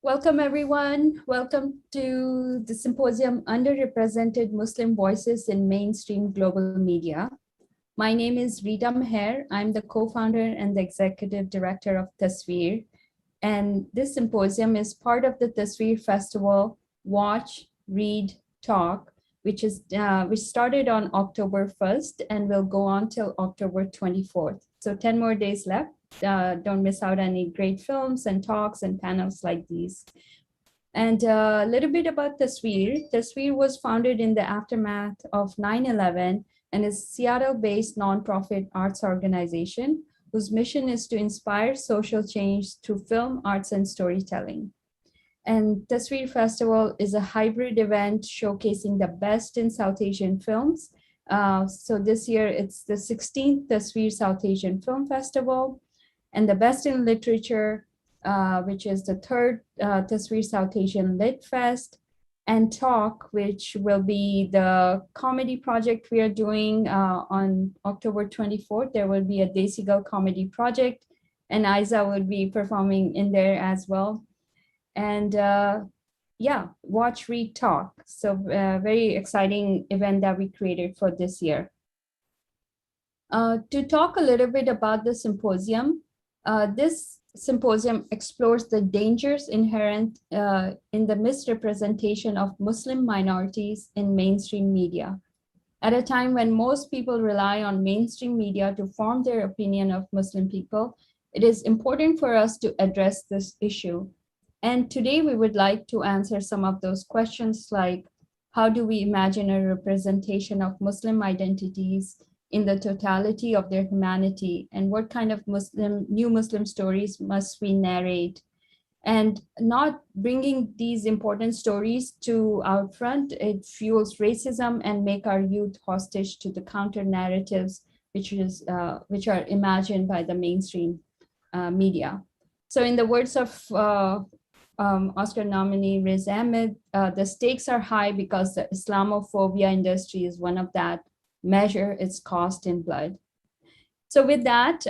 Welcome, everyone. Welcome to the Symposium Underrepresented Muslim Voices in Mainstream Global Media. My name is Rita Meher. I'm the co-founder and the executive director of Tasveer. And this symposium is part of the Tasveer Festival Watch, Read, Talk, which started on October 1st and will go on till October 24th. So 10 more days left. Don't miss out any great films and talks and panels like these. And a little bit about Tasveer. Tasveer was founded in the aftermath of 9/11 and is a Seattle-based nonprofit arts organization whose mission is to inspire social change through film, arts, and storytelling. And Tasveer Festival is a hybrid event showcasing the best in South Asian films. So this year it's the 16th Tasveer South Asian Film Festival, and the best in literature, which is the third Tasveer South Asian Lit Fest, and Talk, which will be the comedy project we are doing on October 24th. There will be a Desi Girl comedy project, and Isa will be performing in there as well. And yeah, Watch, Read, Talk. So very exciting event that we created for this year. To talk a little bit about the symposium, this symposium explores the dangers inherent in the misrepresentation of Muslim minorities in mainstream media. At a time when most people rely on mainstream media to form their opinion of Muslim people, it is important for us to address this issue. And today we would like to answer some of those questions like, how do we imagine a representation of Muslim identities in the totality of their humanity, and what kind of new Muslim stories must we narrate? And not bringing these important stories to out front, it fuels racism and make our youth hostage to the counter narratives, which are imagined by the mainstream media. So in the words of Oscar nominee Riz Ahmed, the stakes are high because the Islamophobia industry is one of that. Measure its cost in blood. So with that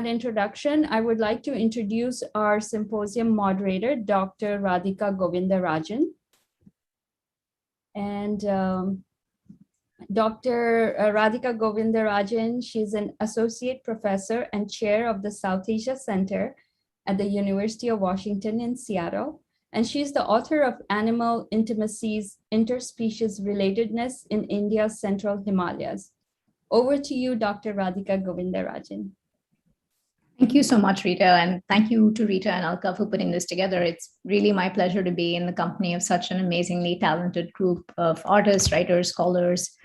introduction, I would like to introduce our symposium moderator, Dr. Radhika Govindarajan. And Dr. Radhika Govindarajan, she's an associate professor and chair of the South Asia Center at the University of Washington in Seattle. And she's the author of Animal Intimacies, Interspecies Relatedness in India's Central Himalayas. Over to you, Dr. Radhika Govindarajan. Thank you so much, Rita, and thank you to Rita and Alka for putting this together. It's really my pleasure to be in the company of such an amazingly talented group of artists, writers, scholars,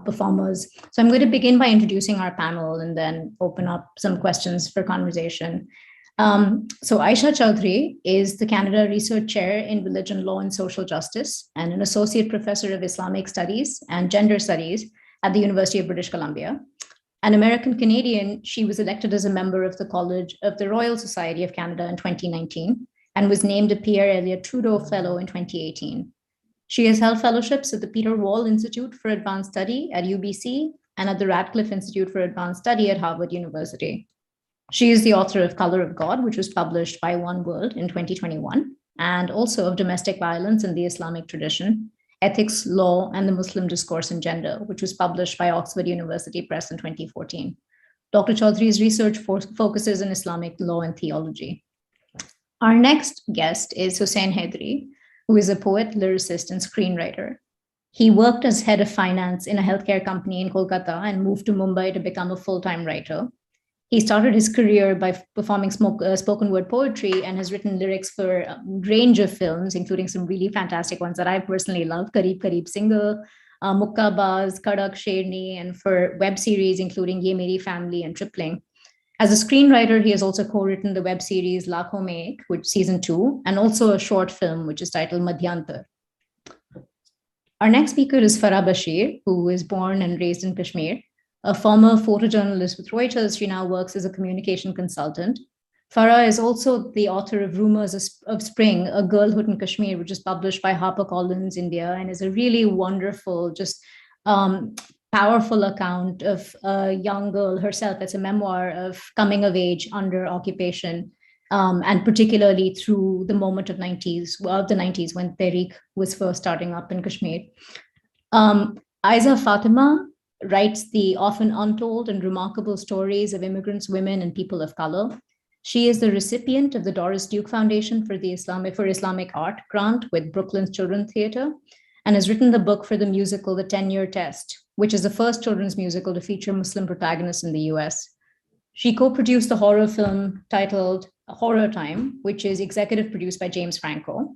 performers. So I'm going to begin by introducing our panel and then open up some questions for conversation. So Aisha Chaudhry is the Canada Research Chair in Religion, Law and Social Justice and an Associate Professor of Islamic Studies and Gender Studies at the University of British Columbia. An American Canadian, she was elected as a member of the College of the Royal Society of Canada in 2019 and was named a Pierre Elliott Trudeau Fellow in 2018. She has held fellowships at the Peter Wall Institute for Advanced Study at UBC and at the Radcliffe Institute for Advanced Study at Harvard University. She is the author of Color of God, which was published by One World in 2021, and also of Domestic Violence in the Islamic Tradition, Ethics, Law, and the Muslim Discourse and Gender, which was published by Oxford University Press in 2014. Dr. Chaudhry's research focuses on Islamic law and theology. Our next guest is Hussein Hedri, who is a poet, lyricist, and screenwriter. He worked as head of finance in a healthcare company in Kolkata and moved to Mumbai to become a full-time writer. He started his career by performing spoken word poetry and has written lyrics for a range of films, including some really fantastic ones that I personally love, Kareeb Kareeb Single, Mukka Baz, Kadak Sherni, and for web series, including Ye Meri Family and Tripling. As a screenwriter, he has also co-written the web series Lakhon Mein Ek, which season 2, and also a short film, which is titled Madhyantar. Our next speaker is Farah Bashir, who was born and raised in Kashmir. A former photojournalist with Reuters, she now works as a communication consultant. Farah is also the author of Rumors of Spring, A Girlhood in Kashmir, which is published by HarperCollins India and is a really wonderful, just powerful account of a young girl herself. It's a memoir of coming of age under occupation and particularly through the moment of the 90s when Tehreek was first starting up in Kashmir. Aiza Fatima writes the often untold and remarkable stories of immigrants, women, and people of color. She is the recipient of the Doris Duke Foundation for Islamic Art grant with Brooklyn's Children's Theatre, and has written the book for the musical The 10-Year Test, which is the first children's musical to feature Muslim protagonists in the US. She co-produced the horror film titled Horror Time, which is executive produced by James Franco.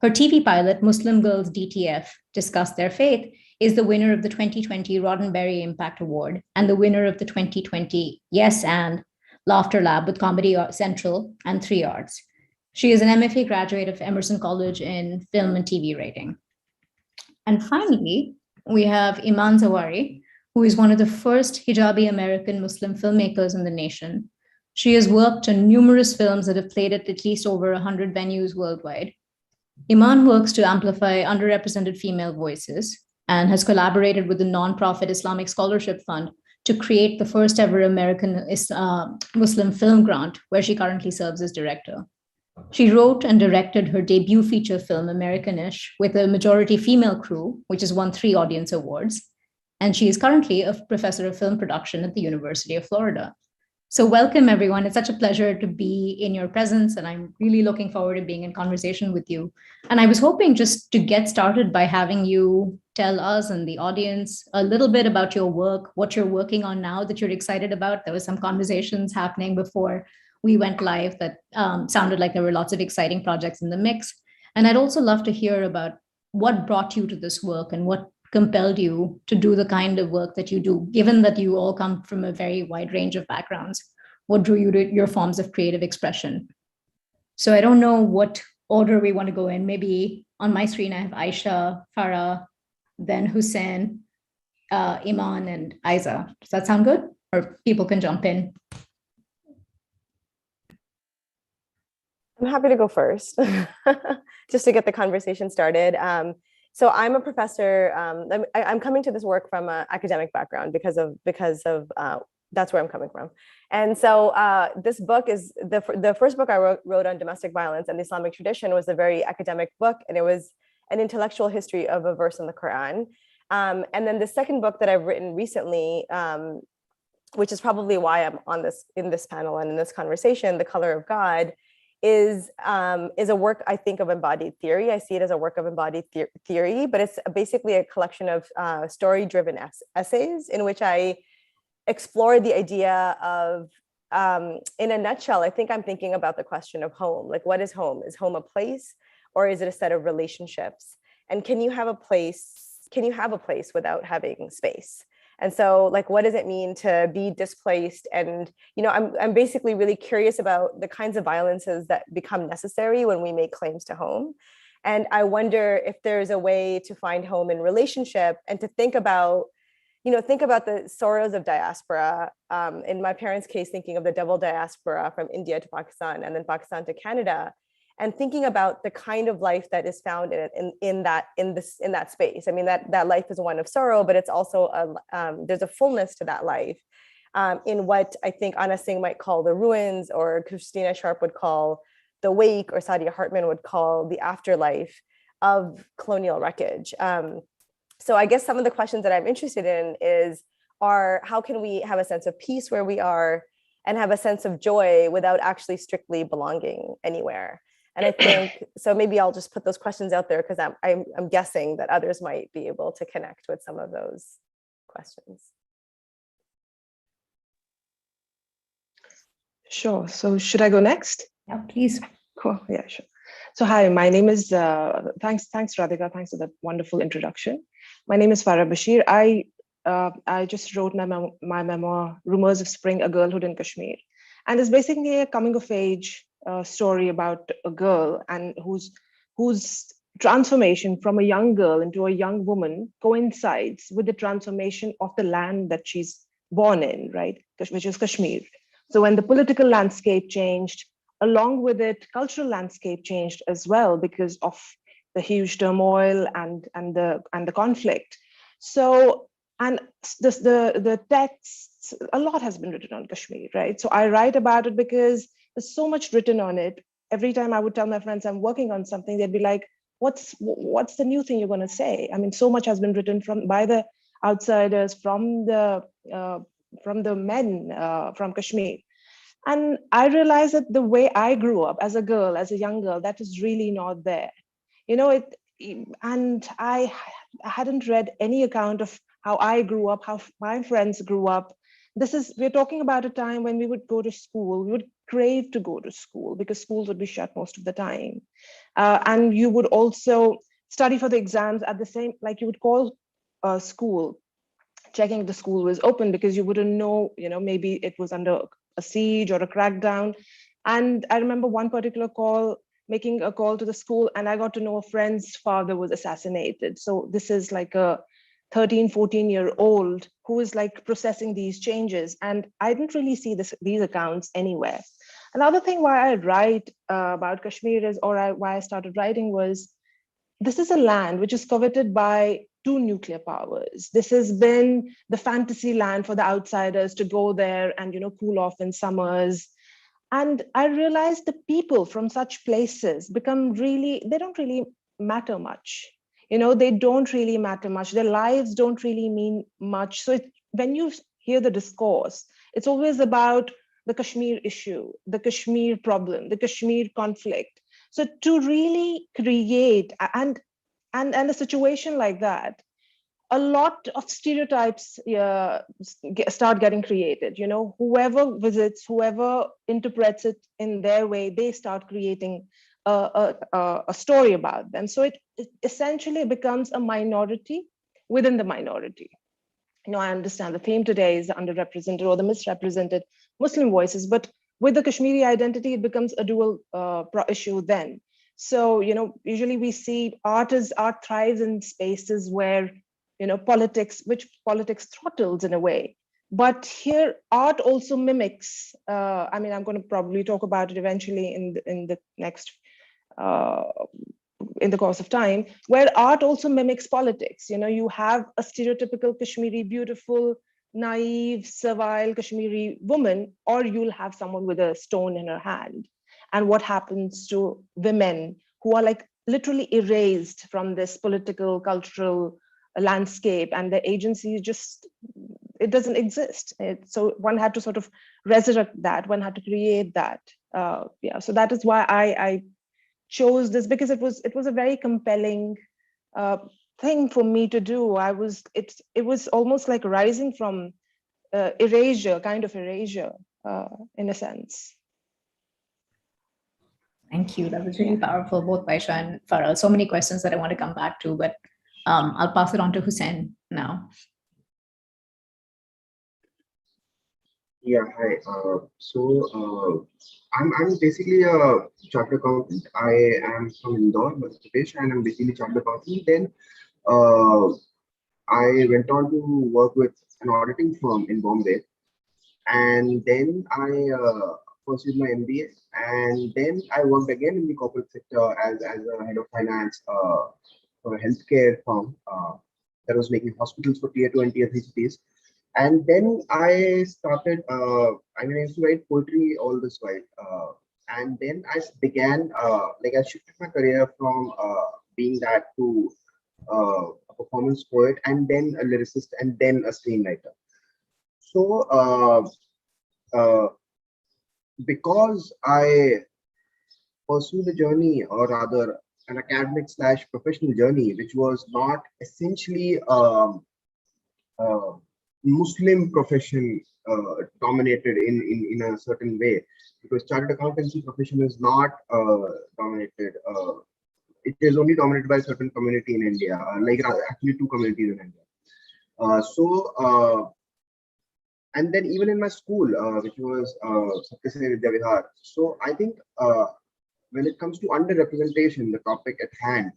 Her TV pilot, Muslim Girls DTF, Discuss Their Faith, is the winner of the 2020 Roddenberry Impact Award and the winner of the 2020 Yes and Laughter Lab with Comedy Central and 3 Arts. She is an MFA graduate of Emerson College in film and TV writing. And finally, we have Iman Zawari, who is one of the first hijabi American Muslim filmmakers in the nation. She has worked on numerous films that have played at least over 100 venues worldwide. Iman works to amplify underrepresented female voices and has collaborated with the nonprofit Islamic Scholarship Fund to create the first ever American Muslim film grant, where she currently serves as director. She wrote and directed her debut feature film, Americanish, with a majority female crew, which has won 3 audience awards. And she is currently a professor of film production at the University of Florida. So welcome, everyone. It's such a pleasure to be in your presence, and I'm really looking forward to being in conversation with you. And I was hoping just to get started by having you tell us and the audience a little bit about your work, what you're working on now that you're excited about. There were some conversations happening before we went live that sounded like there were lots of exciting projects in the mix. And I'd also love to hear about what brought you to this work and what compelled you to do the kind of work that you do, given that you all come from a very wide range of backgrounds. What drew you to your forms of creative expression? So I don't know what order we want to go in. Maybe on my screen, I have Aisha, Farah, then Hussein, Iman, and Aiza. Does that sound good? Or people can jump in. I'm happy to go first, just to get the conversation started. So I'm a professor. I'm coming to this work from an academic background because of that's where I'm coming from. And so this book is the first book I wrote on domestic violence and the Islamic tradition was a very academic book, and it was an intellectual history of a verse in the Quran. And then the second book that I've written recently, which is probably why I'm in this panel and in this conversation, The Color of God, is a work, I think, of embodied theory. I see it as a work of embodied theory, but it's basically a collection of story-driven essays in which I explore the idea of, in a nutshell, I think I'm thinking about the question of home. Like, what is home? Is home a place, or is it a set of relationships? And can you have a place without having space? And so, like, what does it mean to be displaced? And, you know, I'm basically really curious about the kinds of violences that become necessary when we make claims to home. And I wonder if there's a way to find home in relationship and to think about the sorrows of diaspora. In my parents' case, thinking of the double diaspora from India to Pakistan and then Pakistan to Canada, and thinking about the kind of life that is found in that space. I mean, that life is one of sorrow, but it's also there's a fullness to that life in what I think Anna Singh might call the ruins, or Christina Sharp would call the wake, or Sadia Hartman would call the afterlife of colonial wreckage. So I guess some of the questions that I'm interested in are how can we have a sense of peace where we are and have a sense of joy without actually strictly belonging anywhere? And I think, so maybe I'll just put those questions out there because I'm guessing that others might be able to connect with some of those questions. Sure. So should I go next? Yeah, please. Cool. Yeah, sure. So hi, my name is, thanks Radhika, thanks for that wonderful introduction. My name is Farah Bashir. I just wrote my memoir, Rumors of Spring, A Girlhood in Kashmir. And it's basically a coming of age story about a girl and whose transformation from a young girl into a young woman coincides with the transformation of the land that she's born in, right? Which is Kashmir. So when the political landscape changed, along with it, cultural landscape changed as well because of the huge turmoil and the conflict. So, and the texts, a lot has been written on Kashmir, right? So I write about it because there's so much written on it. Every time I would tell my friends I'm working on something, they'd be like, what's the new thing you're going to say? I mean, so much has been written by the outsiders, from the men from Kashmir. And I realized that the way I grew up as a girl, as a young girl, that is really not there. And I hadn't read any account of how I grew up, how my friends grew up. We're talking about a time when we would go to school, we would crave to go to school because schools would be shut most of the time. And you would also study for the exams at the same, like you would call school, checking if the school was open because you wouldn't know, maybe it was under a siege or a crackdown. And I remember one particular call, making a call to the school, and I got to know a friend's father was assassinated. So this is like a 13, 14-year-old who is like processing these changes. And I didn't really see these accounts anywhere. Another thing why I write about Kashmir is, why I started writing was, this is a land which is coveted by two nuclear powers. This has been the fantasy land for the outsiders to go there and, cool off in summers. And I realized the people from such places they don't really matter much. They don't really matter much. Their lives don't really mean much. So when you hear the discourse, it's always about the Kashmir issue, the Kashmir problem, the Kashmir conflict. So to really create and a situation like that, a lot of stereotypes start getting created. Whoever visits, whoever interprets it in their way, they start creating a story about them. So it essentially becomes a minority within the minority. I understand the theme today is the underrepresented or the misrepresented Muslim voices, but with the Kashmiri identity, it becomes a dual issue then. So, usually we see art thrives in spaces where, politics throttles in a way. But here, art also mimics, I'm going to probably talk about it eventually in the next, in the course of time, where art also mimics politics. You have a stereotypical Kashmiri, beautiful, naive, servile Kashmiri woman, or you'll have someone with a stone in her hand. And what happens to women who are like literally erased from this political, cultural landscape, and the agency it doesn't exist. So one had to sort of resurrect that, one had to create that. So that is why I chose this, because it was a very compelling thing for me to do. It was almost like rising from erasure in a sense. Thank you. That was really powerful, both Baisha and Farah. So many questions that I want to come back to, but I'll pass it on to Hussein now. Yeah, hi. I'm basically a chartered accountant. I am from Indore, Madhya Pradesh, and I'm basically chartered accountant. Then I went on to work with an auditing firm in Bombay, and then I pursued my MBA, and then I worked again in the corporate sector as a head of finance for a healthcare firm that was making hospitals for tier 2 and tier 3 cities. And then I started, I used to write poetry all this while. And then I began, I shifted my career from being that to a performance poet, and then a lyricist, and then a screenwriter. So because I pursued a journey, or rather an academic/professional journey, which was not essentially Muslim profession dominated in a certain way, because chartered accountancy profession is not dominated. It is only dominated by a certain community in India, actually 2 communities in India. And then even in my school, which was Satyasai Vidya Vihar. So I think when it comes to underrepresentation, the topic at hand,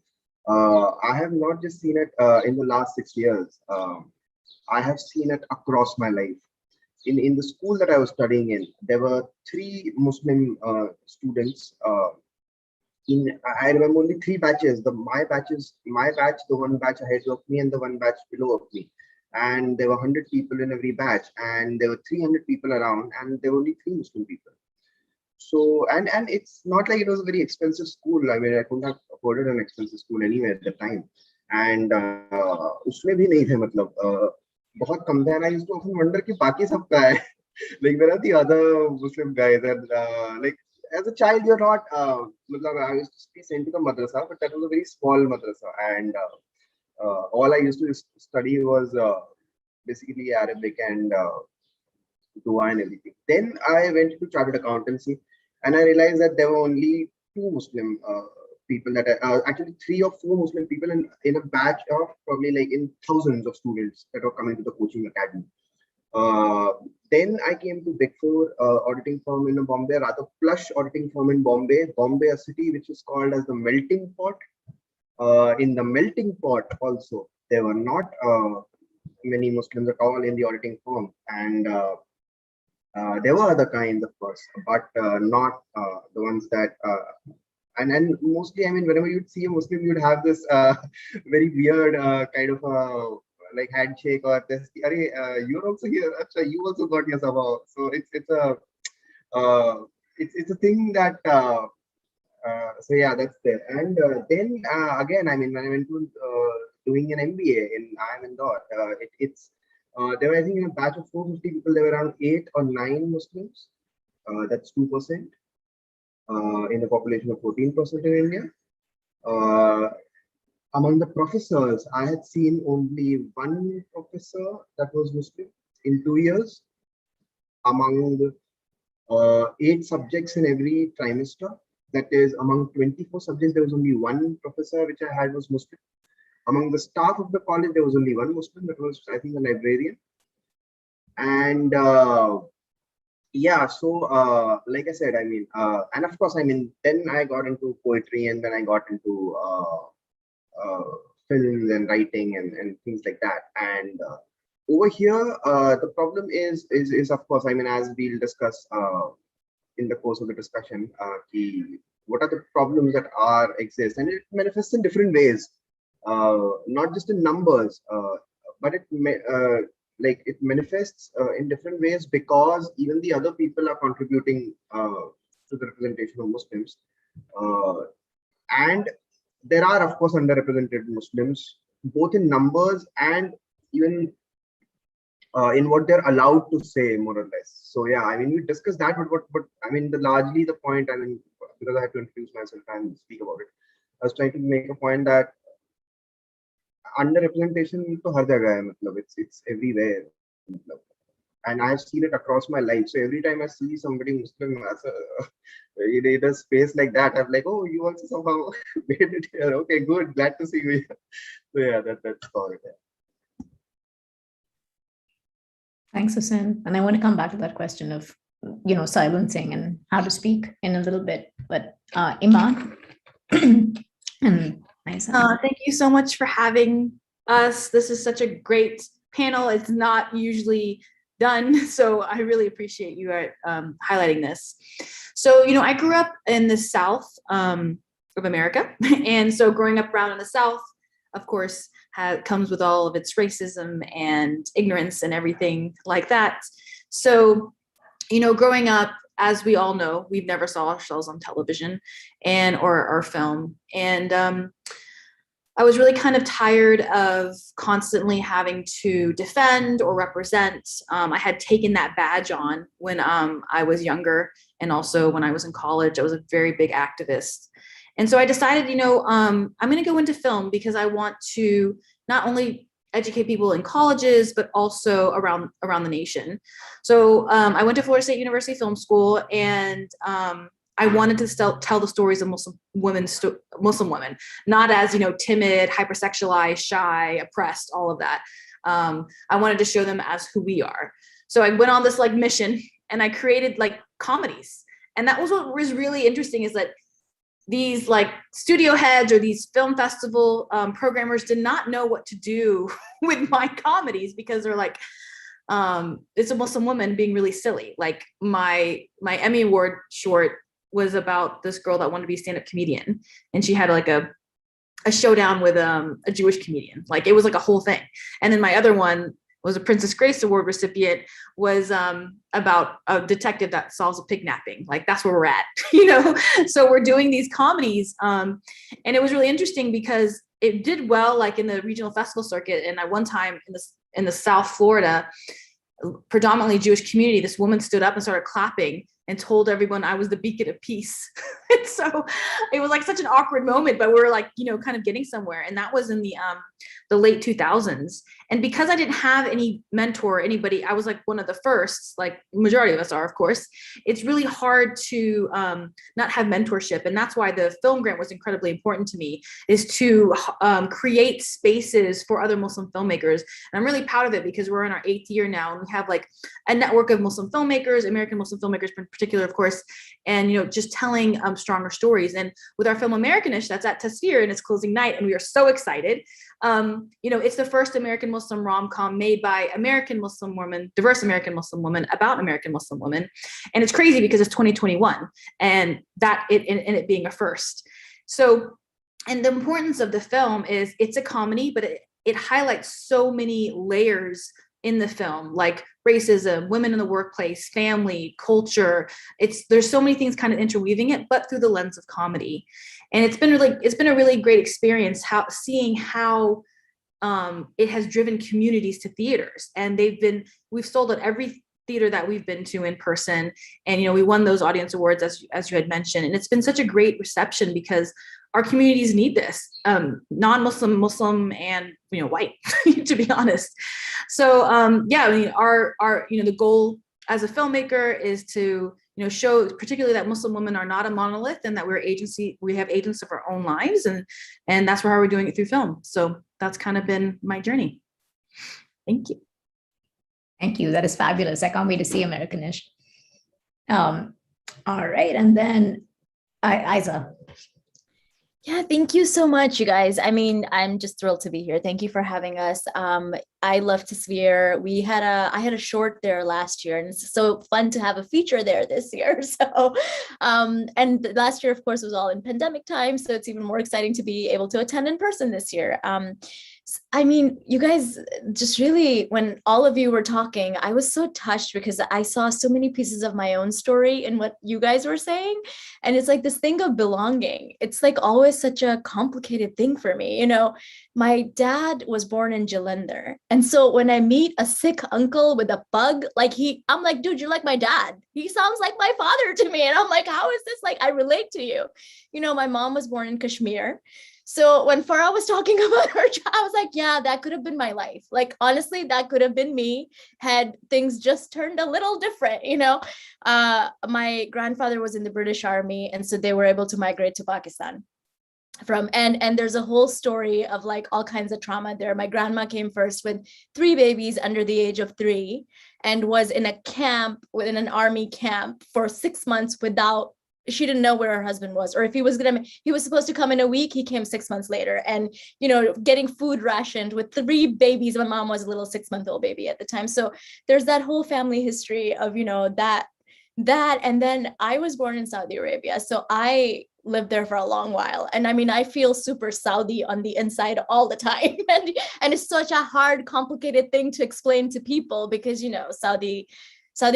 I have not just seen it in the last 6 years. I have seen it across my life. In the school that I was studying in, there were 3 Muslim students. I remember only 3 batches. My batch, the one batch ahead of me, and the one batch below of me. And there were 100 people in every batch, and there were 300 people around, and there were only 3 Muslim people. So and it's not like it was a very expensive school. I mean, I couldn't have afforded an expensive school anywhere at the time. And उसमें भी नहीं थे मतलब बहुत कम थे. And I used to often wonder कि बाकी सब क्या है. Like where are the other Muslim guys? And like as a child, you're not. I used to be sent to the madrasa, but that was a very small madrasa, and all I used to study was basically Arabic and Dua and everything. Then I went to chartered accountancy, and I realized that there were only two Muslim people that actually 3 or 4 Muslim people in a batch of probably like in thousands of students that were coming to the coaching academy. Then I came to Big Four auditing firm in Bombay, rather plush auditing firm in Bombay, a city which is called as the melting pot. In the melting pot also, there were not many Muslims at all in the auditing firm, and there were other kinds, of course, but not the ones that. And mostly, I mean, whenever you'd see a Muslim, you'd have this very weird kind of like handshake or this. You're also here. Achha, you also got your sabah. So it's a thing that. So yeah, that's there. And then again, I mean, when I went to doing an MBA in IIM Indore, there were, I think, in a batch of 450 people, there were around 8 or 9 Muslims. That's 2%. In a population of 14% in India. Among the professors, I had seen only one professor that was Muslim in 2 years. Among the 8 subjects in every trimester, that is, among 24 subjects, there was only one professor which I had was Muslim. Among the staff of the college, there was only one Muslim, that was, I think, a librarian. And yeah, so like I said, I mean, and of course, I mean, then I got into poetry, and then I got into films and writing and things like that. And over here, the problem is of course, I mean, as we'll discuss in the course of the discussion, what are the problems that exist, and it manifests in different ways, not just in numbers, but it manifests in different ways because even the other people are contributing to the representation of Muslims. And there are, of course, underrepresented Muslims, both in numbers and even in what they're allowed to say, more or less. So yeah, I mean, we discussed that, but I mean, largely the point, I mean, because I had to introduce myself and speak about it, I was trying to make a point that underrepresentation to har jagah hai, matlab, it's everywhere, and I've seen it across my life. So every time I see somebody Muslim in a space like that, I'm like, oh, you also somehow made it here. Okay, good, glad to see you here. So yeah, that's all it is. Thanks, Hussain. And I want to come back to that question of, silencing and how to speak in a little bit. But Iman and thank you so much for having us. This is such a great panel. It's not usually done, so I really appreciate you highlighting this. So, I grew up in the South of America, and so growing up around in the South, of course, comes with all of its racism and ignorance and everything like that. So, growing up, as we all know, we've never saw ourselves on television or film. And I was really kind of tired of constantly having to defend or represent. I had taken that badge on when I was younger, and also when I was in college. I was a very big activist. And so I decided, I'm going to go into film because I want to not only educate people in colleges, but also around the nation. So I went to Florida State University Film School, and I wanted to tell the stories of Muslim women, not as, timid, hypersexualized, shy, oppressed, all of that. I wanted to show them as who we are. So I went on this mission, and I created comedies. And that was what was really interesting, is that these studio heads or these film festival programmers did not know what to do with my comedies, because they're like, it's a Muslim woman being really silly. Like my Emmy Award short was about this girl that wanted to be a stand-up comedian, and she had a showdown with a Jewish comedian. It was a whole thing. And then my other one, was a Princess Grace Award recipient, was about a detective that solves a kidnapping. Like, that's where we're at, you know? So we're doing these comedies. And it was really interesting because it did well, like in the regional festival circuit. And at one time in the South Florida, predominantly Jewish community, this woman stood up and started clapping and told everyone I was the beacon of peace. And so it was like such an awkward moment, but we were like, you know, kind of getting somewhere. And that was in the late 2000s. And because I didn't have any mentor or anybody, I was like one of the first, like majority of us are, of course. It's really hard to not have mentorship. And that's why the film grant was incredibly important to me, is to create spaces for other Muslim filmmakers. And I'm really proud of it because we're in our 8th year now, and we have like a network of Muslim filmmakers, American Muslim filmmakers in particular, of course, and, you know, just telling stronger stories. And with our film Americanish, that's at Tasvir and its closing night, and we are so excited. You know, it's the first American Muslim rom-com made by American Muslim women, diverse American Muslim women, about American Muslim women. And it's crazy because it's 2021, and that it being a first. So, and the importance of the film is it's a comedy, but it highlights so many layers in the film, like racism, women in the workplace, family, culture. There's so many things kind of interweaving it, but through the lens of comedy. And it's been a really great experience seeing how it has driven communities to theaters. And we've sold at every theater that we've been to in person. And, you know, we won those audience awards as you had mentioned. And it's been such a great reception because our communities need this, non-Muslim, Muslim, and, you know, white, to be honest. So yeah, I mean, our you know, the goal as a filmmaker is to, you know, show particularly that Muslim women are not a monolith, and that we have agents of our own lives, and that's how we're doing it through film. So that's kind of been my journey. Thank you. Thank you. That is fabulous. I can't wait to see Americanish. All right, and then Isa. Yeah, thank you so much, you guys. I mean, I'm just thrilled to be here. Thank you for having us. I love Tasvir. I had a short there last year, and it's so fun to have a feature there this year. So, and last year, of course, was all in pandemic time, so it's even more exciting to be able to attend in person this year. I mean, you guys just really, when all of you were talking, I was so touched because I saw so many pieces of my own story in what you guys were saying. And it's like this thing of belonging. It's like always such a complicated thing for me. You know, my dad was born in Jalandhar. And so when I meet a sick uncle with a pug, like I'm like, dude, you're like my dad. He sounds like my father to me. And I'm like, how is this? Like, I relate to you. You know, my mom was born in Kashmir. So when Farah was talking about her job, I was like, yeah, that could have been my life. Like, honestly, that could have been me had things just turned a little different, you know. My grandfather was in the British Army, and so they were able to migrate to Pakistan. And there's a whole story of like all kinds of trauma there. My grandma came first with 3 babies under the age of 3 and was in a camp, within an army camp for 6 months she didn't know where her husband was, or if he was supposed to come in a week, he came 6 months later, and, you know, getting food rationed with 3 babies. My mom was a little 6-month-old baby at the time. So there's that whole family history of, you know, that, and then I was born in Saudi Arabia. So I lived there for a long while. And I mean, I feel super Saudi on the inside all the time. And it's such a hard, complicated thing to explain to people because, you know, Saudi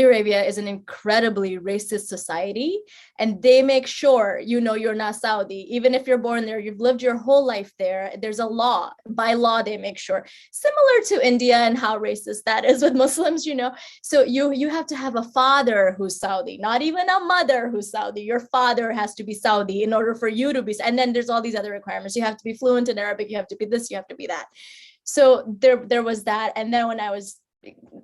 Arabia is an incredibly racist society, and they make sure, you know, you're not Saudi. Even if you're born there, you've lived your whole life there. There's a law. By law, they make sure. Similar to India and how racist that is with Muslims, you know. So you have to have a father who's Saudi, not even a mother who's Saudi. Your father has to be Saudi in order for you to be. And then there's all these other requirements. You have to be fluent in Arabic. You have to be this. You have to be that. So there was that. And then when I was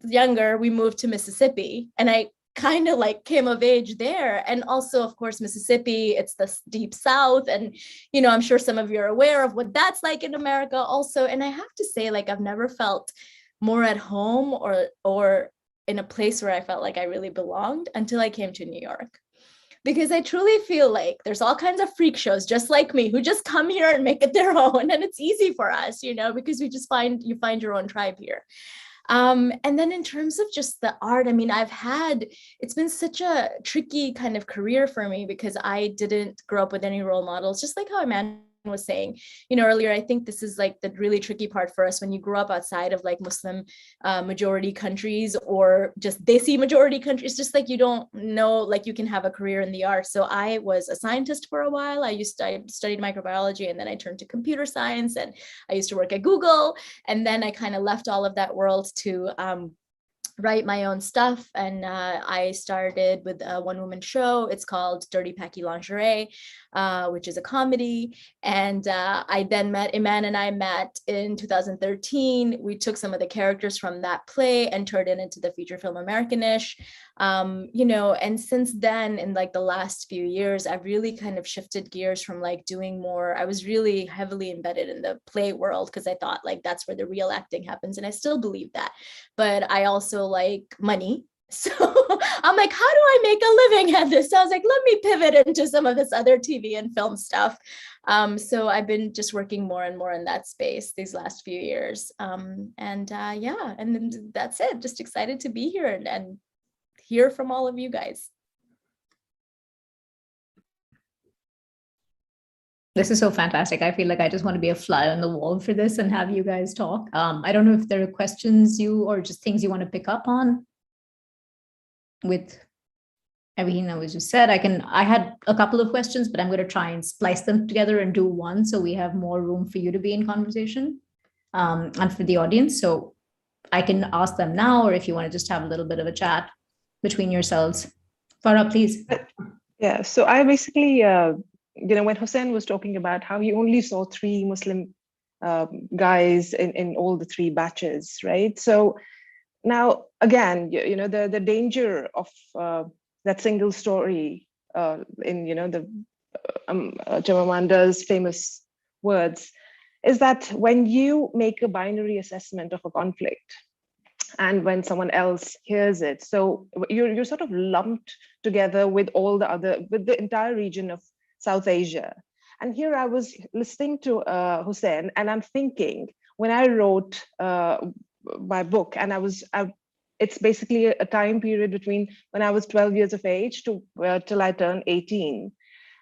younger, we moved to Mississippi, and I kind of like came of age there. And also, of course, Mississippi, it's the deep South, and, you know, I'm sure some of you are aware of what that's like in America also. And I have to say, like, I've never felt more at home or in a place where I felt like I really belonged until I came to New York. Because I truly feel like there's all kinds of freak shows just like me who just come here and make it their own, and it's easy for us, you know, because you find your own tribe here. And then in terms of just the art, I mean, it's been such a tricky kind of career for me because I didn't grow up with any role models, just like how Amanda was saying, earlier, I think this is like the really tricky part for us when you grow up outside of like Muslim majority countries or just Desi majority countries. Just like you don't know, like you can have a career in the arts. So I was a scientist for a while. I studied microbiology, and then I turned to computer science, and I used to work at Google. And then I kind of left all of that world to write my own stuff. And I started with a one-woman show. It's called Dirty Packy Lingerie, which is a comedy. And I then met, Iman and I met in 2013. We took some of the characters from that play and turned it into the feature film Americanish. And since then, in like the last few years, I've really kind of shifted gears from like doing more. I was really heavily embedded in the play world because I thought like that's where the real acting happens. And I still believe that. But I also like money. So I'm like, how do I make a living at this? So I was like, let me pivot into some of this other TV and film stuff. So I've been just working more and more in that space these last few years. And then that's it. Just excited to be here and hear from all of you guys. This is so fantastic. I feel like I just want to be a fly on the wall for this and have you guys talk. I don't know if there are questions or just things you want to pick up on with everything that was just said. I had a couple of questions, but I'm going to try and splice them together and do one so we have more room for you to be in conversation and for the audience. So I can ask them now, or if you want to just have a little bit of a chat between yourselves. Farah, please. Yeah, so I basically, when Hussein was talking about how he only saw 3 Muslim guys in all the 3 batches, right? So now, again, the danger of that single story in, the Chimamanda's famous words is that when you make a binary assessment of a conflict, and when someone else hears it, so you're sort of lumped together with with the entire region of South Asia. And here I was listening to Hussein, and I'm thinking, when I wrote my book, and it's basically a time period between when I was 12 years of age to till I turned 18.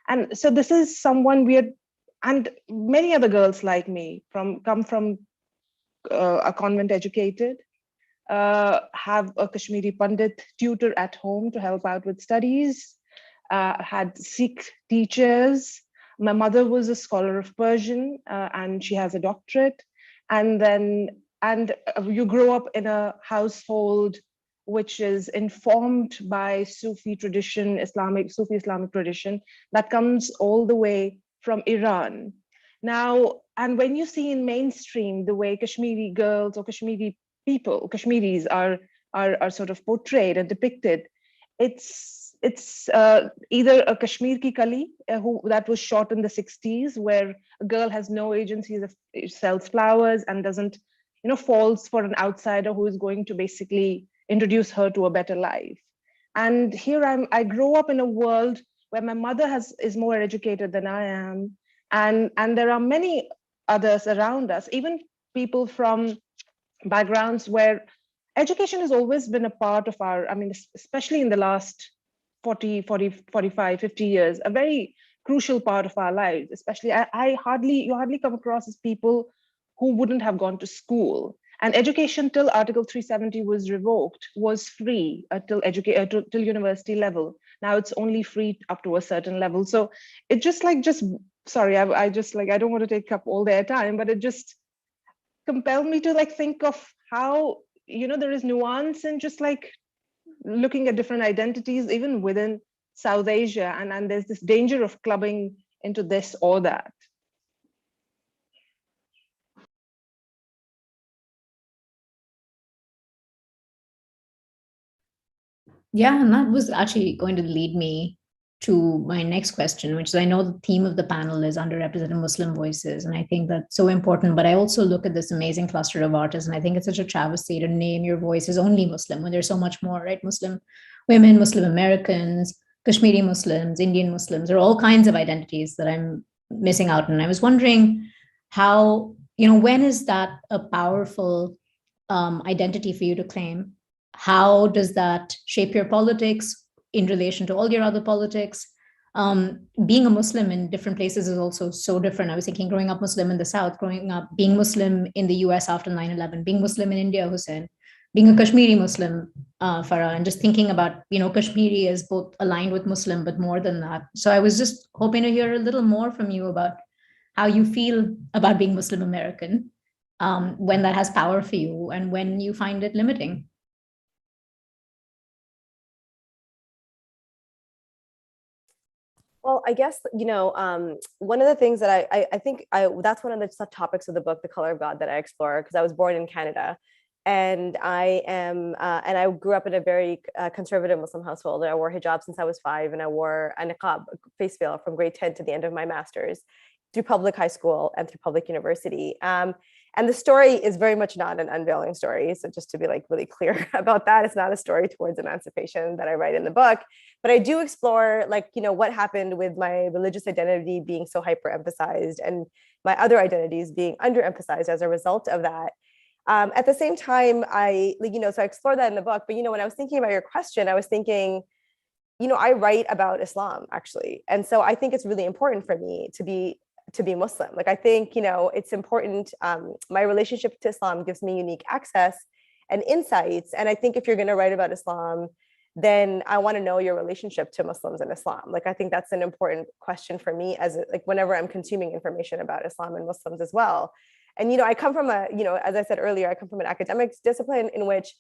And so this is someone weird, and many other girls like me come from a convent educated, have a Kashmiri Pandit tutor at home to help out with studies, had Sikh teachers. My mother was a scholar of Persian, and she has a doctorate. And you grow up in a household which is informed by Sufi tradition, Sufi Islamic tradition that comes all the way from Iran. Now, and when you see in mainstream the way Kashmiri girls or Kashmiri people, Kashmiris are sort of portrayed and depicted, it's either a Kashmir Ki Kali, that was shot in the 60s, where a girl has no agency, sells flowers and doesn't, falls for an outsider who is going to basically introduce her to a better life. And here I grow up in a world where my mother is more educated than I am, and there are many others around us, even people from backgrounds where education has always been a part of especially in the last 40, 45, 50 years, a very crucial part of our lives. Especially, you hardly come across as people who wouldn't have gone to school. And education till Article 370 was revoked was free till university level. Now it's only free up to a certain level. So it sorry, I don't want to take up all their time, but it just compelled me to think of how, there is nuance in just looking at different identities, even within South Asia. And there's this danger of clubbing into this or that. Yeah, and that was actually going to lead me to my next question, which is, I know the theme of the panel is underrepresented Muslim voices, and I think that's so important. But I also look at this amazing cluster of artists, and I think it's such a travesty to name your voice as only Muslim when there's so much more, right? Muslim women, Muslim Americans, Kashmiri Muslims, Indian Muslims, there are all kinds of identities that I'm missing out. And I was wondering how, when is that a powerful identity for you to claim? How does that shape your politics in relation to all your other politics? Being a Muslim in different places is also so different. I was thinking growing up Muslim in the South, growing up being Muslim in the US after 9/11, being Muslim in India, Hussein, being a Kashmiri Muslim, Farah, and just thinking about, Kashmiri is both aligned with Muslim, but more than that. So I was just hoping to hear a little more from you about how you feel about being Muslim American, when that has power for you and when you find it limiting. Well, I guess, one of the things that I think that's one of the subtopics of the book, The Color of God, that I explore, because I was born in Canada. And and I grew up in a very conservative Muslim household. I wore hijab since I was 5, and I wore a niqab, face veil, from grade 10 to the end of my master's, through public high school and through public university. And the story is very much not an unveiling story. So just to be really clear about that, it's not a story towards emancipation that I write in the book. But I do explore what happened with my religious identity being so hyper-emphasized and my other identities being underemphasized as a result of that. At the same time, so I explore that in the book. But when I was thinking about your question, I was thinking, I write about Islam, actually. And so I think it's really important for me to be Muslim. I think, it's important. My relationship to Islam gives me unique access and insights. And I think if you're going to write about Islam, then I want to know your relationship to Muslims and Islam. I think that's an important question for me whenever I'm consuming information about Islam and Muslims as well. And, I come from as I said earlier, I come from an academic discipline in which,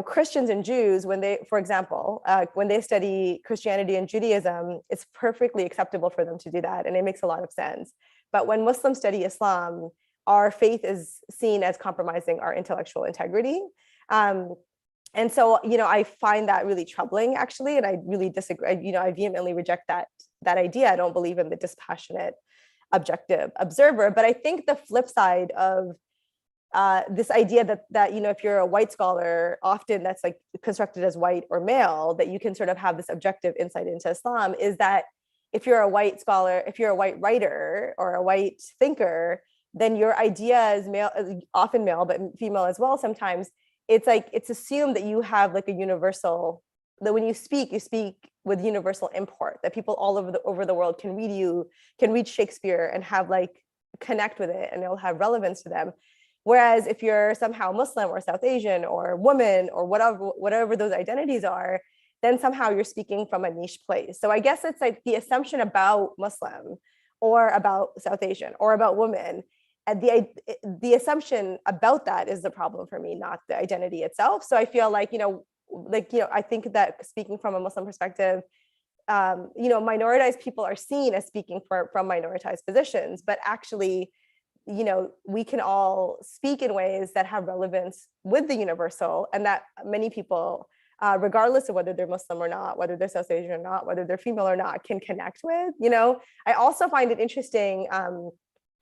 Christians and Jews, for example, when they study Christianity and Judaism, it's perfectly acceptable for them to do that. And it makes a lot of sense. But when Muslims study Islam, our faith is seen as compromising our intellectual integrity. And so, I find that really troubling, actually. And I really disagree. I vehemently reject that idea. I don't believe in the dispassionate, objective observer. But I think the flip side of this idea that if you're a white scholar, often that's constructed as white or male, that you can sort of have this objective insight into Islam, is that if you're a white scholar, if you're a white writer or a white thinker, then your idea is male, often male, but female as well sometimes. It's assumed that you have a universal, that when you speak with universal import, that people all over the world can read Shakespeare and have connect with it, and it'll have relevance to them. Whereas if you're somehow Muslim or South Asian or woman or whatever those identities are, then somehow you're speaking from a niche place. So I guess it's the assumption about Muslim or about South Asian or about women, and the assumption about that is the problem for me, not the identity itself. So I feel I think that speaking from a Muslim perspective, minoritized people are seen as speaking from minoritized positions, but actually, we can all speak in ways that have relevance with the universal, and that many people, regardless of whether they're Muslim or not, whether they're South Asian or not, whether they're female or not, can connect with. I also find it interesting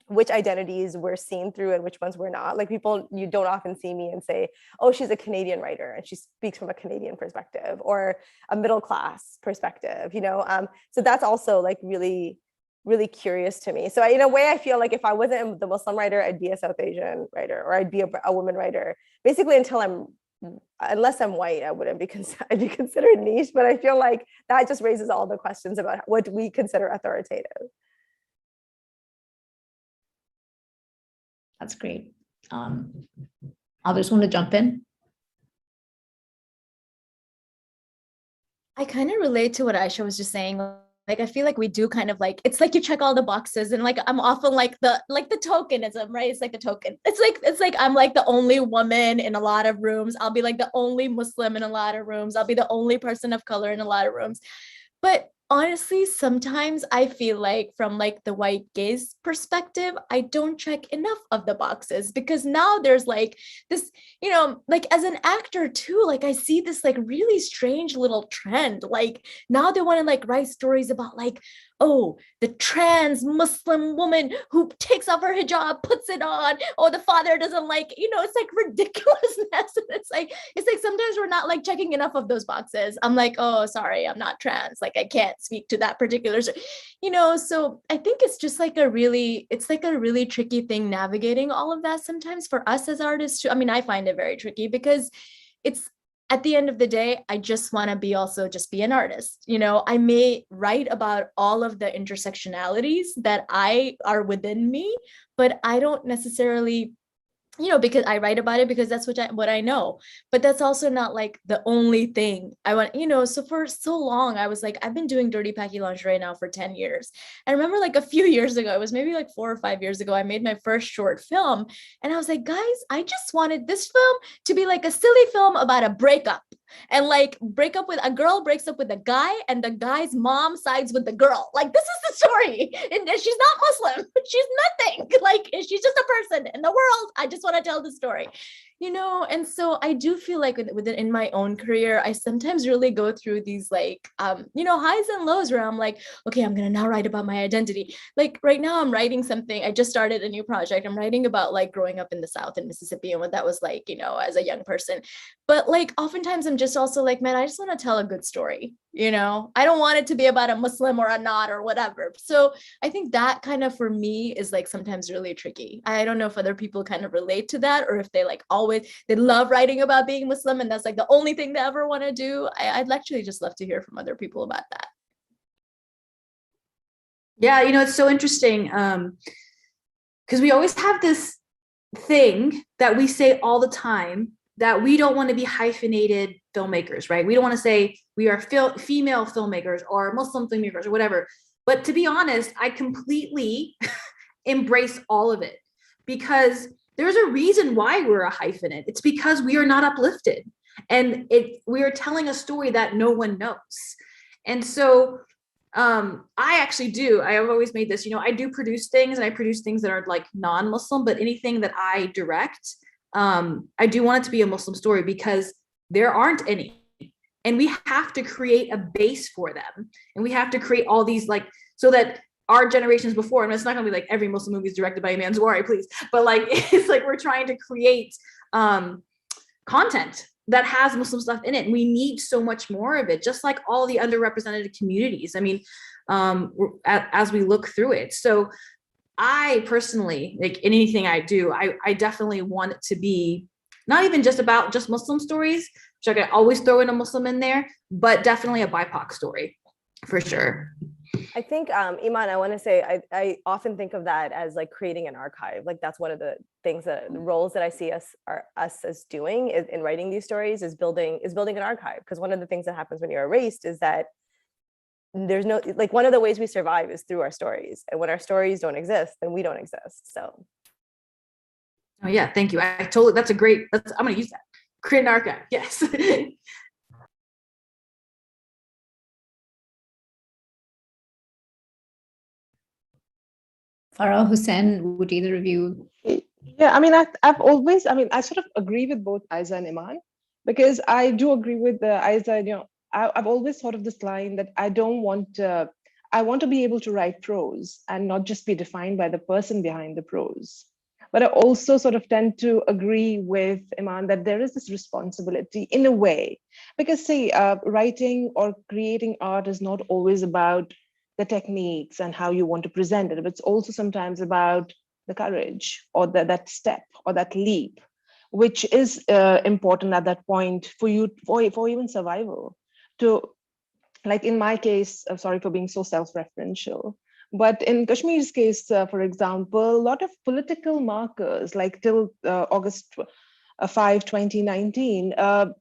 which identities we're seen through and which ones we're not. People, you don't often see me and say, oh, she's a Canadian writer and she speaks from a Canadian perspective or a middle class perspective, so that's also really, really curious to me. So in a way, I feel if I wasn't the Muslim writer, I'd be a South Asian writer, or I'd be a woman writer, basically unless I'm white, I'd be considered niche. But I feel that just raises all the questions about what we consider authoritative. That's great. Others want to jump in? I kind of relate to what Aisha was just saying. I feel we do kind of it's you check all the boxes, and I'm often the tokenism, right? It's the token. It's I'm the only woman in a lot of rooms. I'll be the only Muslim in a lot of rooms. I'll be the only person of color in a lot of rooms. But honestly, sometimes I feel from the white gaze perspective, I don't check enough of the boxes, because now there's this, as an actor too, I see this really strange little trend. Now they want to write stories about oh, the trans Muslim woman who takes off her hijab, puts it on, or the father doesn't it's ridiculousness. It's sometimes we're not checking enough of those boxes. I'm oh, sorry, I'm not trans. I can't speak to that particular, so I think it's just a really tricky thing navigating all of that sometimes for us as artists too. I mean, I find it very tricky because at the end of the day, I just want to be also just be an artist. You know, I may write about all of the intersectionalities that are within me, but I don't necessarily, you know, because I write about it because that's what I know, but that's also not like the only thing I want, you know. So for so long, I was like, I've been doing Dirty Packy Lingerie now for 10 years. I remember like a few years ago, it was maybe like 4 or 5 years ago, I made my first short film. And I was like, guys, I just wanted this film to be like a silly film about a breakup. And like a girl breaks up with a guy and the guy's mom sides with the girl. Like, this is the story. And she's not Muslim. She's nothing. Like, she's just a person in the world. I just want to tell the story, you know? And so I do feel like in my own career, I sometimes really go through these like, you know, highs and lows where I'm like, okay, I'm going to now write about my identity. Like right now I'm writing something, I just started a new project. I'm writing about like growing up in the South in Mississippi and what that was like, you know, as a young person. But like oftentimes I'm just also like, man, I just want to tell a good story. You know, I don't want it to be about a Muslim or a not or whatever. So I think that kind of for me is like sometimes really tricky. I don't know if other people kind of relate to that or if they like they love writing about being Muslim and that's like the only thing they ever want to do. I'd actually just love to hear from other people about that. Yeah, you know, it's so interesting because we always have this thing that we say all the time that we don't want to be hyphenated filmmakers, right? We don't want to say we are female filmmakers or Muslim filmmakers or whatever. But to be honest, I completely embrace all of it because there's a reason why we're a hyphenate. It's because we are not uplifted and we are telling a story that no one knows. And so I have always made this, you know, I do produce things and I produce things that are like non-Muslim, but anything that I direct, I do want it to be a Muslim story because there aren't any. And we have to create a base for them. And we have to create all these like, so that our generations before, and it's not gonna be like every Muslim movie is directed by a Manzoori, please. But like, it's like we're trying to create content that has Muslim stuff in it. And we need so much more of it, just like all the underrepresented communities. I mean, as we look through it. So I personally, like in anything I do, I definitely want it to be not even just about just Muslim stories, which I can always throw in a Muslim in there, but definitely a BIPOC story for sure. I think, Iman, I want to say, I often think of that as like creating an archive. Like that's one of the things the roles that I see us as doing in writing these stories is building an archive. Because one of the things that happens when you're erased is that there's no, like one of the ways we survive is through our stories. And when our stories don't exist, then we don't exist. So. Oh yeah, thank you. I'm going to use that. Create an archive, yes. Farah, Hussein, would either of you? Yeah, I mean, I sort of agree with both Aiza and Iman because I do agree with Aiza. You know, I've always thought of this line that I want to be able to write prose and not just be defined by the person behind the prose. But I also sort of tend to agree with Iman that there is this responsibility in a way, because say writing or creating art is not always about the techniques and how you want to present it, but it's also sometimes about the courage or that step or that leap, which is important at that point for you, for even survival. To, like in my case, sorry for being so self-referential, but in Kashmir's case, for example, a lot of political markers, like till August 5, 2019,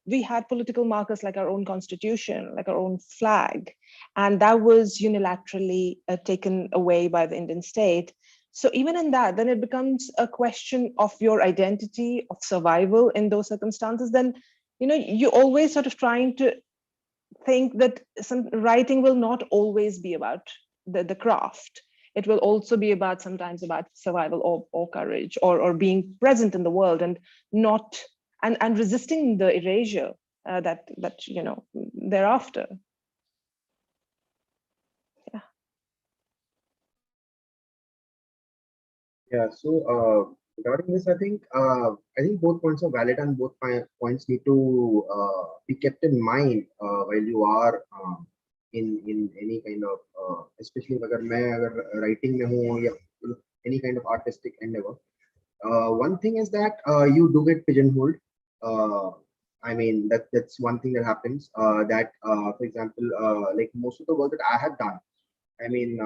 we had political markers like our own constitution, like our own flag, and that was unilaterally taken away by the Indian state. So even in that, then it becomes a question of your identity, of survival in those circumstances. Then, you know, you always sort of trying to think that some writing will not always be about the craft. It will also be sometimes about survival or courage or being present in the world and not and resisting the erasure that you know thereafter. Yeah, so regarding this, I think both points are valid and both points need to be kept in mind while you are in any kind of especially अगर मैं writing में हूँ या any kind of artistic endeavor. One thing is that you do get pigeonholed I mean, that's one thing that happens. For example, like most of the work that I have done, I mean,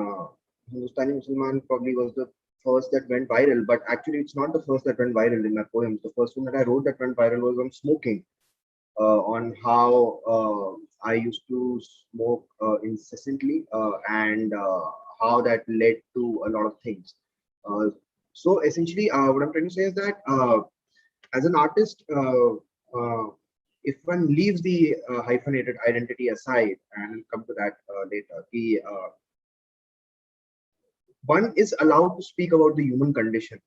Hindustani Musalman probably was the first that went viral, but actually it's not the first that went viral in my poems. The first one that I wrote that went viral was on smoking, on how I used to smoke incessantly, and how that led to a lot of things. So essentially, what I'm trying to say is that as an artist, if one leaves the hyphenated identity aside, and we'll come to that later, one is allowed to speak about the human condition,